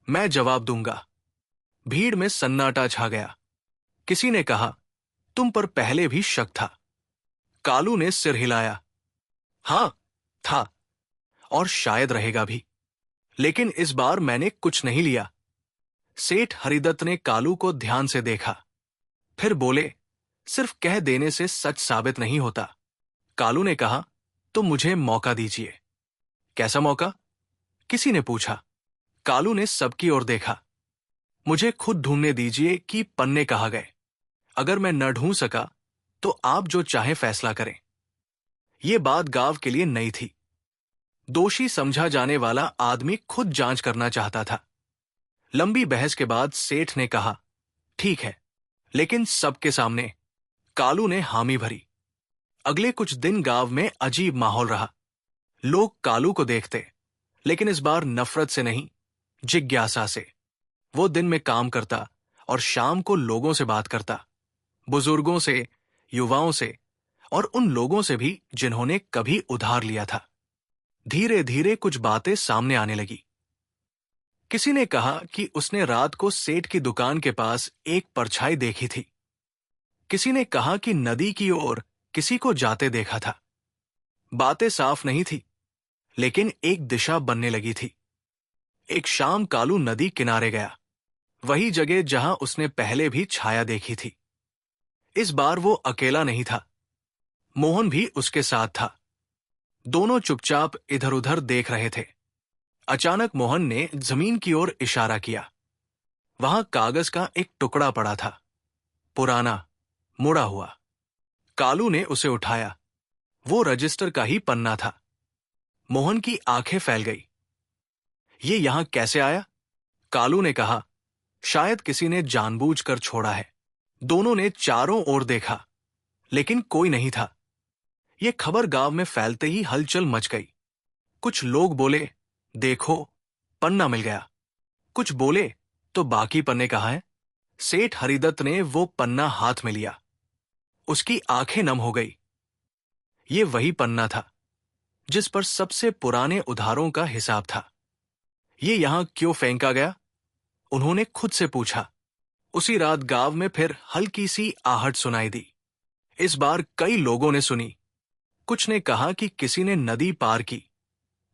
मैं जवाब दूंगा। भीड़ में सन्नाटा छा गया। किसी ने कहा, तुम पर पहले भी शक था। कालू ने सिर हिलाया, हां, था, और शायद रहेगा भी, लेकिन इस बार मैंने कुछ नहीं लिया। सेठ हरिदत्त ने कालू को ध्यान से देखा, फिर बोले, सिर्फ कह देने से सच साबित नहीं होता। कालू ने कहा, तो मुझे मौका दीजिए। कैसा मौका? किसी ने पूछा। कालू ने सबकी ओर देखा। मुझे खुद ढूंढने दीजिए कि पन्ने कहाँ गए। अगर मैं न ढूंढ सका तो आप जो चाहे फैसला करें। यह बात गांव के लिए नई थी। दोषी समझा जाने वाला आदमी खुद जांच करना चाहता था। लंबी बहस के बाद सेठ ने कहा, ठीक है, लेकिन सबके सामने। कालू ने हामी भरी। अगले कुछ दिन गांव में अजीब माहौल रहा। लोग कालू को देखते, लेकिन इस बार नफरत से नहीं, जिज्ञासा से। वो दिन में काम करता और शाम को लोगों से बात करता, बुजुर्गों से, युवाओं से, और उन लोगों से भी जिन्होंने कभी उधार लिया था। धीरे धीरे कुछ बातें सामने आने लगी। किसी ने कहा कि उसने रात को सेठ की दुकान के पास एक परछाई देखी थी। किसी ने कहा कि नदी की ओर किसी को जाते देखा था। बातें साफ नहीं थी, लेकिन एक दिशा बनने लगी थी। एक शाम कालू नदी किनारे गया, वही जगह जहां उसने पहले भी छाया देखी थी। इस बार वो अकेला नहीं था, मोहन भी उसके साथ था। दोनों चुपचाप इधर उधर देख रहे थे। अचानक मोहन ने जमीन की ओर इशारा किया। वहां कागज का एक टुकड़ा पड़ा था, पुराना, मुड़ा हुआ। कालू ने उसे उठाया। वो रजिस्टर का ही पन्ना था। मोहन की आंखें फैल गई। ये यहां कैसे आया? कालू ने कहा, शायद किसी ने जानबूझकर छोड़ा है। दोनों ने चारों ओर देखा, लेकिन कोई नहीं था। ये खबर गांव में फैलते ही हलचल मच गई। कुछ लोग बोले, देखो, पन्ना मिल गया। कुछ बोले, तो बाकी पन्ने कहाँ हैं? सेठ हरिदत्त ने वो पन्ना हाथ में लिया। उसकी आंखें नम हो गई। ये वही पन्ना था जिस पर सबसे पुराने उधारों का हिसाब था। ये यहां क्यों फेंका गया? उन्होंने खुद से पूछा। उसी रात गांव में फिर हल्की सी आहट सुनाई दी। इस बार कई लोगों ने सुनी। कुछ ने कहा कि किसी ने नदी पार की,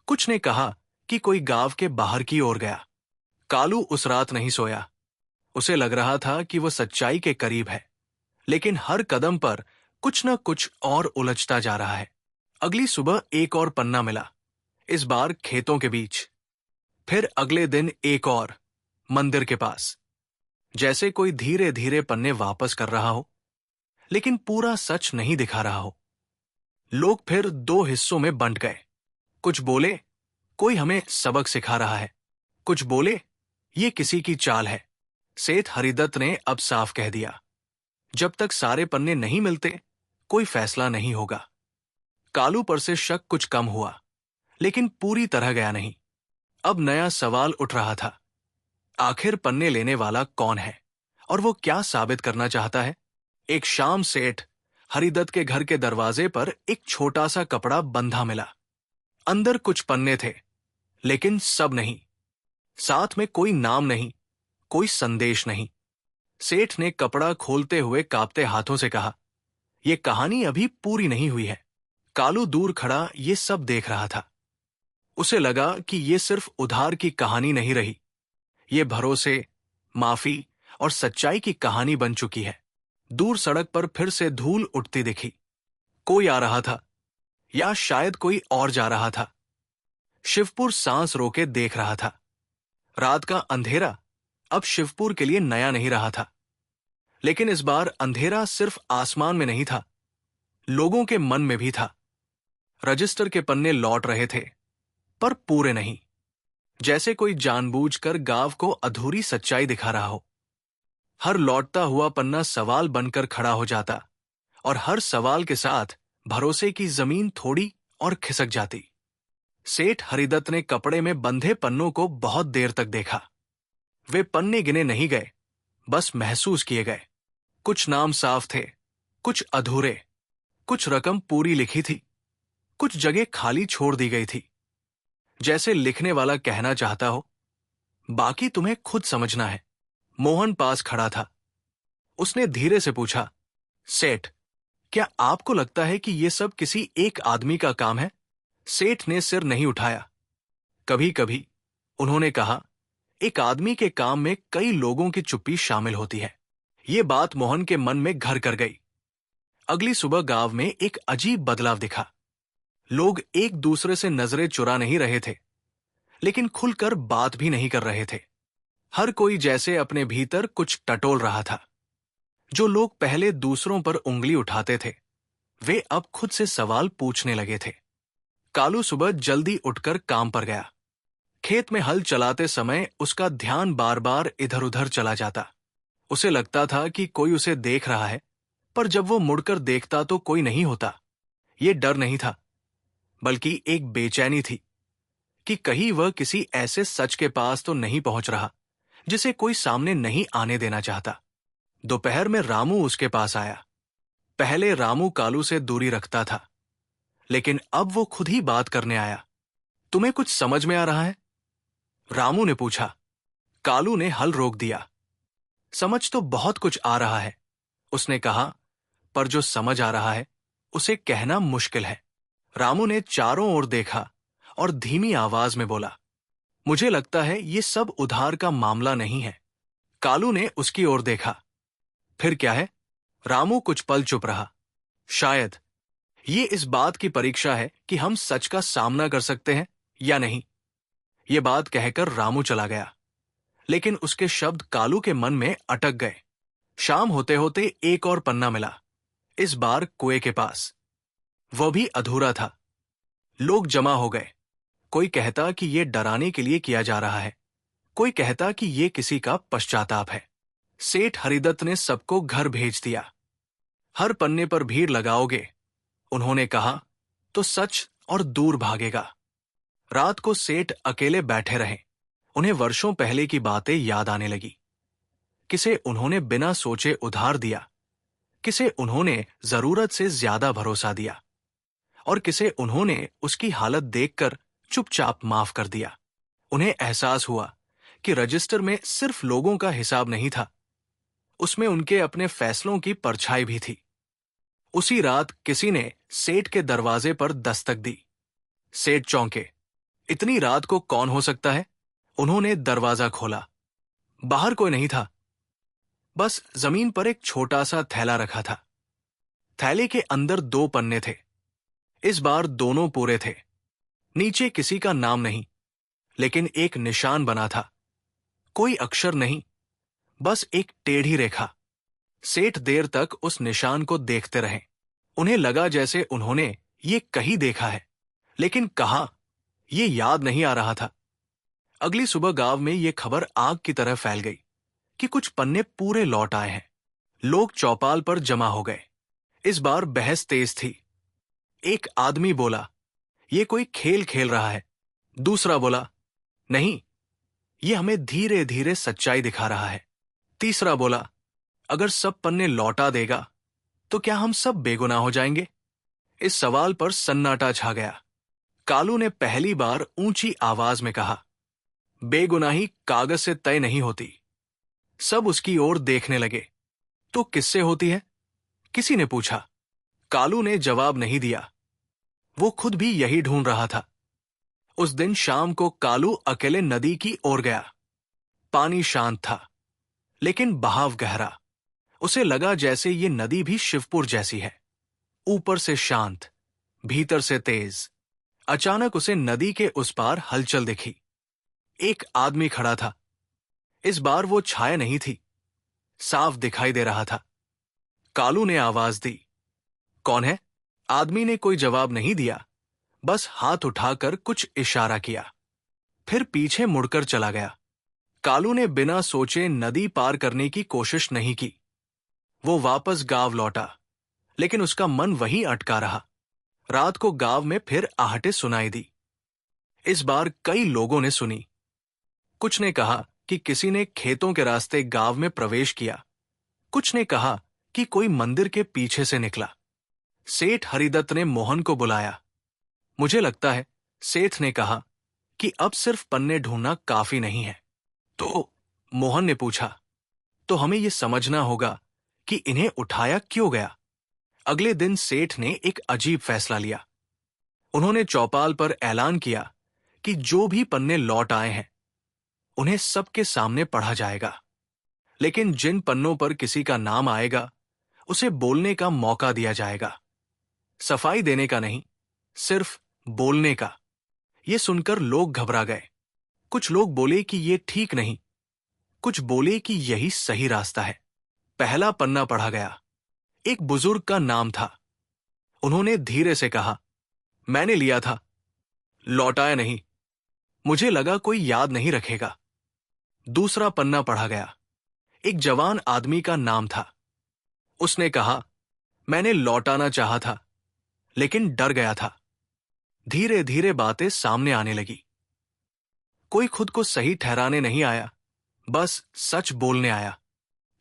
कुछ ने कहा कि कोई गांव के बाहर की ओर गया। कालू उस रात नहीं सोया। उसे लग रहा था कि वो सच्चाई के करीब है, लेकिन हर कदम पर कुछ न कुछ और उलझता जा रहा है। अगली सुबह एक और पन्ना मिला, इस बार खेतों के बीच। फिर अगले दिन एक और, मंदिर के पास। जैसे कोई धीरे धीरे पन्ने वापस कर रहा हो, लेकिन पूरा सच नहीं दिखा रहा हो। लोग फिर दो हिस्सों में बंट गए। कुछ बोले, कोई हमें सबक सिखा रहा है। कुछ बोले, ये किसी की चाल है। सेठ हरिदत्त ने अब साफ कह दिया, जब तक सारे पन्ने नहीं मिलते कोई फैसला नहीं होगा। कालू पर से शक कुछ कम हुआ, लेकिन पूरी तरह गया नहीं। अब नया सवाल उठ रहा था, आखिर पन्ने लेने वाला कौन है और वो क्या साबित करना चाहता है। एक शाम सेठ हरिदत्त के घर के दरवाजे पर एक छोटा सा कपड़ा बंधा मिला। अंदर कुछ पन्ने थे, लेकिन सब नहीं। साथ में कोई नाम नहीं, कोई संदेश नहीं। सेठ ने कपड़ा खोलते हुए कांपते हाथों से कहा, यह कहानी अभी पूरी नहीं हुई है। कालू दूर खड़ा ये सब देख रहा था। उसे लगा कि ये सिर्फ उधार की कहानी नहीं रही, ये भरोसे, माफी और सच्चाई की कहानी बन चुकी है। दूर सड़क पर फिर से धूल उठती दिखी। कोई आ रहा था, या शायद कोई और जा रहा था। शिवपुर सांस रोके देख रहा था। रात का अंधेरा अब शिवपुर के लिए नया नहीं रहा था, लेकिन इस बार अंधेरा सिर्फ आसमान में नहीं था, लोगों के मन में भी था। रजिस्टर के पन्ने लौट रहे थे, पर पूरे नहीं, जैसे कोई जानबूझकर गांव को अधूरी सच्चाई दिखा रहा हो। हर लौटता हुआ पन्ना सवाल बनकर खड़ा हो जाता, और हर सवाल के साथ भरोसे की जमीन थोड़ी और खिसक जाती। सेठ हरिदत्त ने कपड़े में बंधे पन्नों को बहुत देर तक देखा। वे पन्ने गिने नहीं गए, बस महसूस किए गए। कुछ नाम साफ थे, कुछ अधूरे, कुछ रकम पूरी लिखी थी, कुछ जगह खाली छोड़ दी गई थी। जैसे लिखने वाला कहना चाहता हो, बाकी तुम्हें खुद समझना है। मोहन पास खड़ा था। उसने धीरे से पूछा, सेठ, क्या आपको लगता है कि यह सब किसी एक आदमी का काम है? सेठ ने सिर नहीं उठाया। कभी कभी, उन्होंने कहा, एक आदमी के काम में कई लोगों की चुप्पी शामिल होती है। यह बात मोहन के मन में घर कर गई। अगली सुबह गांव में एक अजीब बदलाव दिखा। लोग एक दूसरे से नजरें चुरा नहीं रहे थे, लेकिन खुलकर बात भी नहीं कर रहे थे। हर कोई जैसे अपने भीतर कुछ टटोल रहा था। जो लोग पहले दूसरों पर उंगली उठाते थे, वे अब खुद से सवाल पूछने लगे थे। कालू सुबह जल्दी उठकर काम पर गया। खेत में हल चलाते समय उसका ध्यान बार बार इधर उधर चला जाता। उसे लगता था कि कोई उसे देख रहा है, पर जब वो मुड़कर देखता तो कोई नहीं होता। ये डर नहीं था, बल्कि एक बेचैनी थी कि कहीं वह किसी ऐसे सच के पास तो नहीं पहुंच रहा जिसे कोई सामने नहीं आने देना चाहता। दोपहर में रामू उसके पास आया। पहले रामू कालू से दूरी रखता था, लेकिन अब वो खुद ही बात करने आया। तुम्हें कुछ समझ में आ रहा है? रामू ने पूछा। कालू ने हल रोक दिया। समझ तो बहुत कुछ आ रहा है, उसने कहा, पर जो समझ आ रहा है उसे कहना मुश्किल है। रामू ने चारों ओर देखा और धीमी आवाज में बोला, मुझे लगता है ये सब उधार का मामला नहीं है। कालू ने उसकी ओर देखा। फिर क्या है? रामू कुछ पल चुप रहा। शायद ये इस बात की परीक्षा है कि हम सच का सामना कर सकते हैं या नहीं। ये बात कहकर रामू चला गया, लेकिन उसके शब्द कालू के मन में अटक गए। शाम होते होते एक और पन्ना मिला, इस बार कुएं के पास। वह भी अधूरा था। लोग जमा हो गए। कोई कहता कि यह डराने के लिए किया जा रहा है, कोई कहता कि यह किसी का पश्चाताप है। सेठ हरिदत्त ने सबको घर भेज दिया। हर पन्ने पर भीड़ लगाओगे, उन्होंने कहा, तो सच और दूर भागेगा। रात को सेठ अकेले बैठे रहे। उन्हें वर्षों पहले की बातें याद आने लगी। किसे उन्होंने बिना सोचे उधार दिया, किसे उन्होंने जरूरत से ज्यादा भरोसा दिया, और किसे उन्होंने उसकी हालत देखकर चुपचाप माफ कर दिया। उन्हें एहसास हुआ कि रजिस्टर में सिर्फ लोगों का हिसाब नहीं था, उसमें उनके अपने फैसलों की परछाई भी थी। उसी रात किसी ने सेठ के दरवाजे पर दस्तक दी। सेठ चौंके। इतनी रात को कौन हो सकता है? उन्होंने दरवाजा खोला। बाहर कोई नहीं था, बस जमीन पर एक छोटा सा थैला रखा था। थैले के अंदर 2 पन्ने थे। इस बार दोनों पूरे थे। नीचे किसी का नाम नहीं, लेकिन एक निशान बना था। कोई अक्षर नहीं, बस एक टेढ़ी रेखा। सेठ देर तक उस निशान को देखते रहे। उन्हें लगा जैसे उन्होंने ये कहीं देखा है, लेकिन कहाँ, ये याद नहीं आ रहा था। अगली सुबह गांव में ये खबर आग की तरह फैल गई कि कुछ पन्ने पूरे लौट आए हैं। लोग चौपाल पर जमा हो गए। इस बार बहस तेज थी। एक आदमी बोला, ये कोई खेल खेल रहा है। दूसरा बोला, नहीं, ये हमें धीरे धीरे सच्चाई दिखा रहा है। तीसरा बोला, अगर सब पन्ने लौटा देगा तो क्या हम सब बेगुनाह हो जाएंगे? इस सवाल पर सन्नाटा छा गया। कालू ने पहली बार ऊंची आवाज में कहा, बेगुनाही कागज से तय नहीं होती। सब उसकी ओर देखने लगे। तो किससे होती है? किसी ने पूछा। कालू ने जवाब नहीं दिया। वो खुद भी यही ढूंढ रहा था। उस दिन शाम को कालू अकेले नदी की ओर गया। पानी शांत था, लेकिन बहाव गहरा। उसे लगा जैसे ये नदी भी शिवपुर जैसी है, ऊपर से शांत, भीतर से तेज। अचानक उसे नदी के उस पार हलचल दिखी। एक आदमी खड़ा था। इस बार वो छाया नहीं थी, साफ दिखाई दे रहा था। कालू ने आवाज दी, कौन है? आदमी ने कोई जवाब नहीं दिया, बस हाथ उठाकर कुछ इशारा किया, फिर पीछे मुड़कर चला गया। कालू ने बिना सोचे नदी पार करने की कोशिश नहीं की। वो वापस गांव लौटा, लेकिन उसका मन वहीं अटका रहा। रात को गांव में फिर आहटें सुनाई दी। इस बार कई लोगों ने सुनी। कुछ ने कहा कि किसी ने खेतों के रास्ते गांव में प्रवेश किया। कुछ ने कहा कि कोई मंदिर के पीछे से निकला। सेठ हरिदत्त ने मोहन को बुलाया। मुझे लगता है, सेठ ने कहा, कि अब सिर्फ पन्ने ढूंढना काफी नहीं है। तो मोहन ने पूछा, तो हमें यह समझना होगा कि इन्हें उठाया क्यों गया। अगले दिन सेठ ने एक अजीब फैसला लिया। उन्होंने चौपाल पर ऐलान किया कि जो भी पन्ने लौट आए हैं उन्हें सबके सामने पढ़ा जाएगा, लेकिन जिन पन्नों पर किसी का नाम आएगा उसे बोलने का मौका दिया जाएगा। सफाई देने का नहीं, सिर्फ बोलने का। यह सुनकर लोग घबरा गए। कुछ लोग बोले कि यह ठीक नहीं, कुछ बोले कि यही सही रास्ता है। पहला पन्ना पढ़ा गया। एक बुजुर्ग का नाम था। उन्होंने धीरे से कहा, मैंने लिया था, लौटाया नहीं। मुझे लगा कोई याद नहीं रखेगा। दूसरा पन्ना पढ़ा गया। एक जवान आदमी का नाम था। उसने कहा, मैंने लौटाना चाहा था, लेकिन डर गया था। धीरे धीरे बातें सामने आने लगी। कोई खुद को सही ठहराने नहीं आया, बस सच बोलने आया।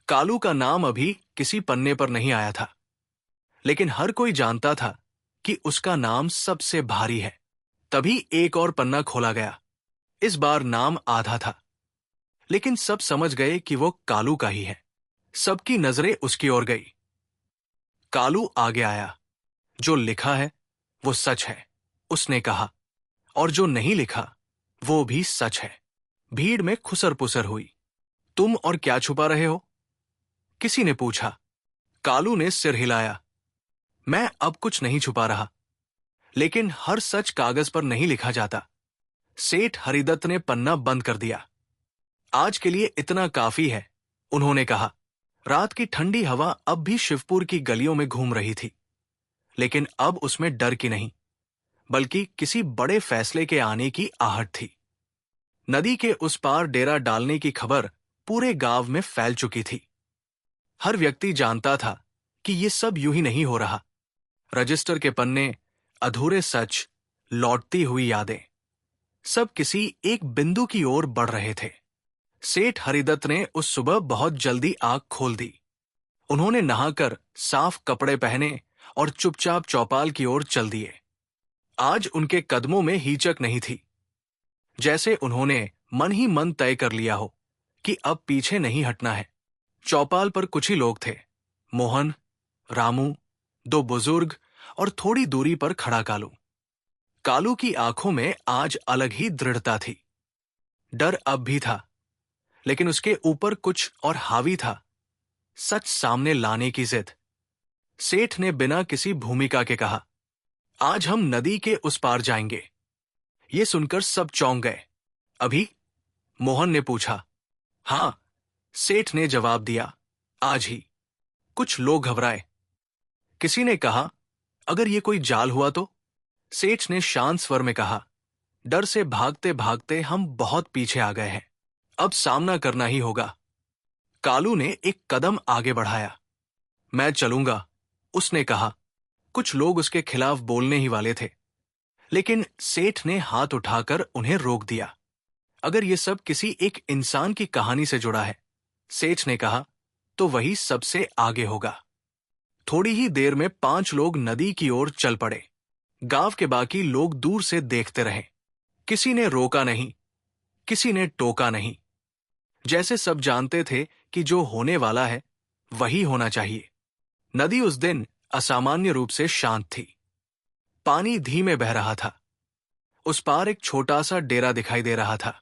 कालू का नाम अभी किसी पन्ने पर नहीं आया था, लेकिन हर कोई जानता था कि उसका नाम सबसे भारी है। तभी एक और पन्ना खोला गया। इस बार नाम आधा था, लेकिन सब समझ गए कि वो कालू का ही है। सबकी नजरें उसकी ओर गई। कालू आगे आया। जो लिखा है वो सच है, उसने कहा, और जो नहीं लिखा वो भी सच है। भीड़ में खुसर पुसर हुई। तुम और क्या छुपा रहे हो? किसी ने पूछा। कालू ने सिर हिलाया। मैं अब कुछ नहीं छुपा रहा, लेकिन हर सच कागज पर नहीं लिखा जाता। सेठ हरिदत्त ने पन्ना बंद कर दिया। आज के लिए इतना काफी है, उन्होंने कहा। रात की ठंडी हवा अब भी शिवपुर की गलियों में घूम रही थी, लेकिन अब उसमें डर की नहीं, बल्कि किसी बड़े फैसले के आने की आहट थी। नदी के उस पार डेरा डालने की खबर पूरे गांव में फैल चुकी थी। हर व्यक्ति जानता था कि ये सब यूं ही नहीं हो रहा। रजिस्टर के पन्ने, अधूरे सच, लौटती हुई यादें, सब किसी एक बिंदु की ओर बढ़ रहे थे। सेठ हरिदत्त ने उस सुबह बहुत जल्दी आंख खोल दी। उन्होंने नहाकर साफ कपड़े पहने और चुपचाप चौपाल की ओर चल दिए। आज उनके कदमों में हिचक नहीं थी, जैसे उन्होंने मन ही मन तय कर लिया हो कि अब पीछे नहीं हटना है। चौपाल पर कुछ ही लोग थे। मोहन, रामू, दो बुजुर्ग और थोड़ी दूरी पर खड़ा कालू। कालू की आंखों में आज अलग ही दृढ़ता थी। डर अब भी था, लेकिन उसके ऊपर कुछ और हावी था, सच सामने लाने की जिद। सेठ ने बिना किसी भूमिका के कहा, आज हम नदी के उस पार जाएंगे। ये सुनकर सब चौंक गए। अभी? मोहन ने पूछा। हां, सेठ ने जवाब दिया, आज ही। कुछ लोग घबराए। किसी ने कहा, अगर ये कोई जाल हुआ तो? सेठ ने शांत स्वर में कहा, डर से भागते भागते हम बहुत पीछे आ गए हैं। अब सामना करना ही होगा। कालू ने एक कदम आगे बढ़ाया। मैं चलूंगा, उसने कहा। कुछ लोग उसके खिलाफ बोलने ही वाले थे, लेकिन सेठ ने हाथ उठाकर उन्हें रोक दिया। अगर ये सब किसी एक इंसान की कहानी से जुड़ा है, सेठ ने कहा, तो वही सबसे आगे होगा। थोड़ी ही देर में 5 लोग नदी की ओर चल पड़े। गांव के बाकी लोग दूर से देखते रहे। किसी ने रोका नहीं, किसी ने टोका नहीं। जैसे सब जानते थे कि जो होने वाला है वही होना चाहिए। नदी उस दिन असामान्य रूप से शांत थी। पानी धीमे बह रहा था। उस पार एक छोटा सा डेरा दिखाई दे रहा था।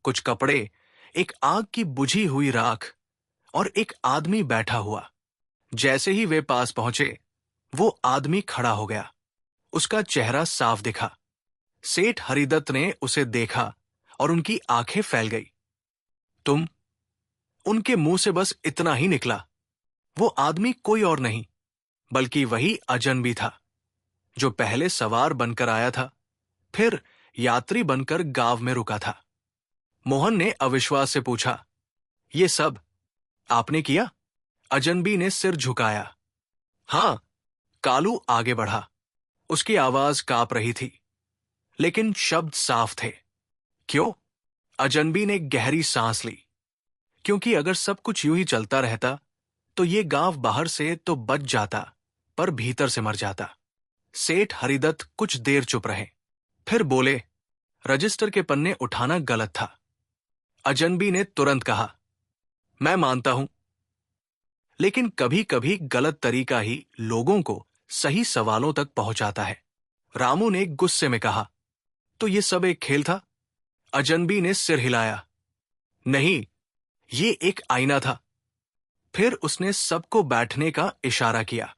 कुछ कपड़े, एक आग की बुझी हुई राख और एक आदमी बैठा हुआ। जैसे ही वे पास पहुंचे, वो आदमी खड़ा हो गया। उसका चेहरा साफ दिखा। सेठ हरिदत्त ने उसे देखा और उनकी आंखें फैल गई। तुम? उनके मुंह से बस इतना ही निकला। वो आदमी कोई और नहीं, बल्कि वही अजनबी था, जो पहले सवार बनकर आया था, फिर यात्री बनकर गांव में रुका था। मोहन ने अविश्वास से पूछा, ये सब आपने किया? अजनबी ने सिर झुकाया। हां। कालू आगे बढ़ा। उसकी आवाज कांप रही थी, लेकिन शब्द साफ थे। क्यों? अजनबी ने गहरी सांस ली। क्योंकि अगर सब कुछ यूं ही चलता रहता तो ये गांव बाहर से तो बच जाता, पर भीतर से मर जाता। सेठ हरिदत्त कुछ देर चुप रहे, फिर बोले, रजिस्टर के पन्ने उठाना गलत था। अजनबी ने तुरंत कहा, मैं मानता हूं, लेकिन कभी कभी गलत तरीका ही लोगों को सही सवालों तक पहुंचाता है। रामू ने गुस्से में कहा, तो ये सब एक खेल था? अजनबी ने सिर हिलाया। नहीं, ये एक आईना था। फिर उसने सबको बैठने का इशारा किया।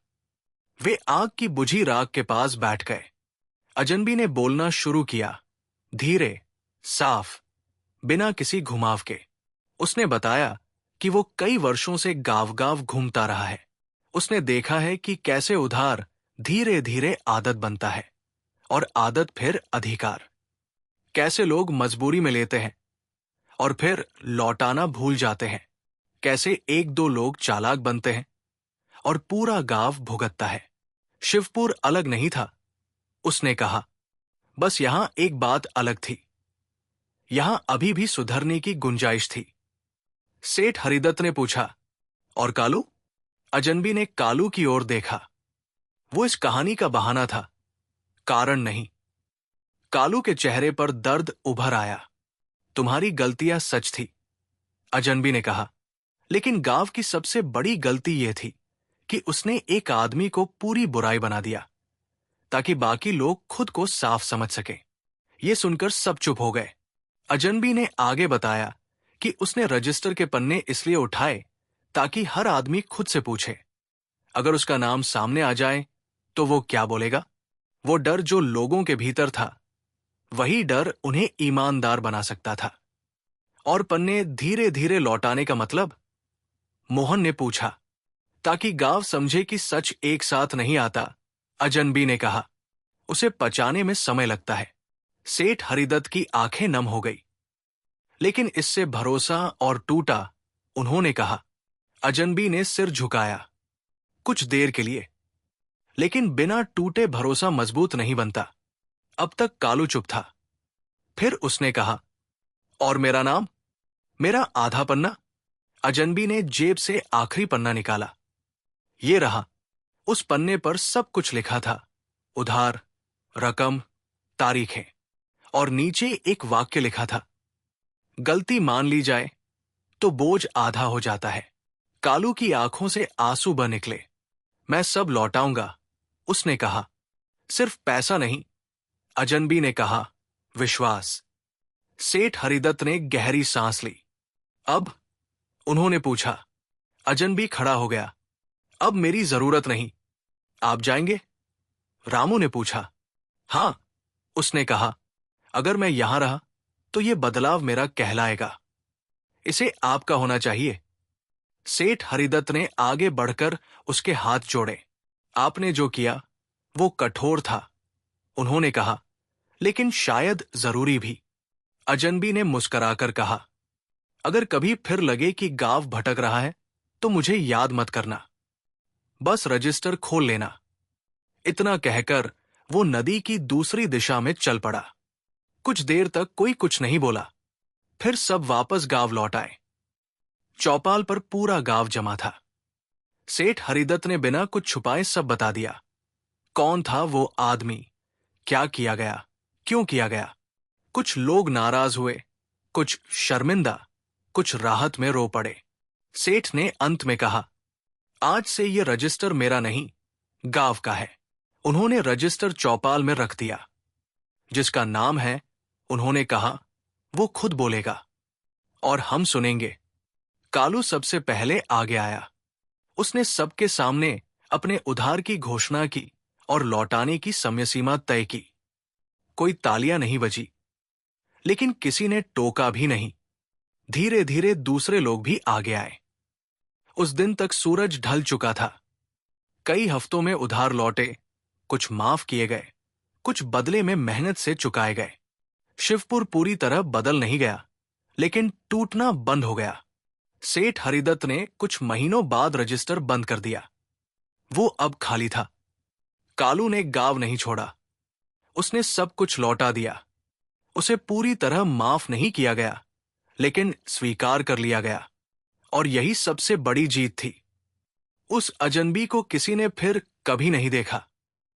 वे आग की बुझी राख के पास बैठ गए। अजनबी ने बोलना शुरू किया, धीरे, साफ, बिना किसी घुमाव के। उसने बताया कि वो कई वर्षों से गांव-गांव घूमता रहा है। उसने देखा है कि कैसे उधार धीरे धीरे आदत बनता है, और आदत फिर अधिकार। कैसे लोग मजबूरी में लेते हैं और फिर लौटाना भूल जाते हैं। कैसे 1-2 लोग चालाक बनते हैं और पूरा गांव भुगतता है। शिवपुर अलग नहीं था, उसने कहा। बस यहां एक बात अलग थी। यहां अभी भी सुधरने की गुंजाइश थी। सेठ हरिदत्त ने पूछा, और कालू? अजनबी ने कालू की ओर देखा। वो इस कहानी का बहाना था, कारण नहीं। कालू के चेहरे पर दर्द उभर आया। तुम्हारी गलतियां सच थी, अजनबी ने कहा, लेकिन गांव की सबसे बड़ी गलती यह थी कि उसने एक आदमी को पूरी बुराई बना दिया, ताकि बाकी लोग खुद को साफ समझ सकें। यह सुनकर सब चुप हो गए। अजनबी ने आगे बताया कि उसने रजिस्टर के पन्ने इसलिए उठाए ताकि हर आदमी खुद से पूछे, अगर उसका नाम सामने आ जाए तो वो क्या बोलेगा? वो डर जो लोगों के भीतर था, वही डर उन्हें ईमानदार बना सकता था। और पन्ने धीरे धीरे लौटाने का मतलब? मोहन ने पूछा। ताकि गांव समझे कि सच एक साथ नहीं आता, अजनबी ने कहा। उसे पचाने में समय लगता है। सेठ हरिदत्त की आंखें नम हो गई। लेकिन इससे भरोसा और टूटा, उन्होंने कहा। अजनबी ने सिर झुकाया, कुछ देर के लिए। लेकिन बिना टूटे भरोसा मजबूत नहीं बनता। अब तक कालू चुप था। फिर उसने कहा, और मेरा नाम? मेरा आधा पन्ना? अजनबी ने जेब से आखिरी पन्ना निकाला। ये रहा। उस पन्ने पर सब कुछ लिखा था, उधार, रकम, तारीखें, और नीचे एक वाक्य लिखा था, गलती मान ली जाए तो बोझ आधा हो जाता है। कालू की आंखों से आंसू बह निकले। मैं सब लौटाऊंगा, उसने कहा। सिर्फ पैसा नहीं, अजनबी ने कहा, विश्वास। सेठ हरिदत्त ने गहरी सांस ली। अब? उन्होंने पूछा। अजनबी खड़ा हो गया। अब मेरी जरूरत नहीं, आप जाएंगे? रामू ने पूछा। हां, उसने कहा। अगर मैं यहां रहा तो यह बदलाव मेरा कहलाएगा। इसे आपका होना चाहिए। सेठ हरिदत्त ने आगे बढ़कर उसके हाथ जोड़े। आपने जो किया वो कठोर था, उन्होंने कहा, लेकिन शायद जरूरी भी। अजनबी ने मुस्कुराकर कहा, अगर कभी फिर लगे कि गांव भटक रहा है तो मुझे याद मत करना, बस रजिस्टर खोल लेना। इतना कहकर वो नदी की दूसरी दिशा में चल पड़ा। कुछ देर तक कोई कुछ नहीं बोला। फिर सब वापस गांव लौट आए। चौपाल पर पूरा गांव जमा था। सेठ हरिदत्त ने बिना कुछ छुपाए सब बता दिया। कौन था वो आदमी, क्या किया गया, क्यों किया गया। कुछ लोग नाराज हुए, कुछ शर्मिंदा, कुछ राहत में रो पड़े। सेठ ने अंत में कहा, आज से ये रजिस्टर मेरा नहीं, गांव का है। उन्होंने रजिस्टर चौपाल में रख दिया। जिसका नाम है, उन्होंने कहा, वो खुद बोलेगा और हम सुनेंगे। कालू सबसे पहले आगे आया। उसने सबके सामने अपने उधार की घोषणा की और लौटाने की समय सीमा तय की। कोई तालियां नहीं बजी, लेकिन किसी ने टोका भी नहीं। धीरे धीरे दूसरे लोग भी आगे आए। उस दिन तक सूरज ढल चुका था। कई हफ्तों में उधार लौटे, कुछ माफ किए गए, कुछ बदले में मेहनत से चुकाए गए। शिवपुर पूरी तरह बदल नहीं गया, लेकिन टूटना बंद हो गया। सेठ हरिदत्त ने कुछ महीनों बाद रजिस्टर बंद कर दिया। वो अब खाली था। कालू ने गांव नहीं छोड़ा। उसने सब कुछ लौटा दिया। उसे पूरी तरह माफ नहीं किया गया, लेकिन स्वीकार कर लिया गया। और यही सबसे बड़ी जीत थी। उस अजनबी को किसी ने फिर कभी नहीं देखा।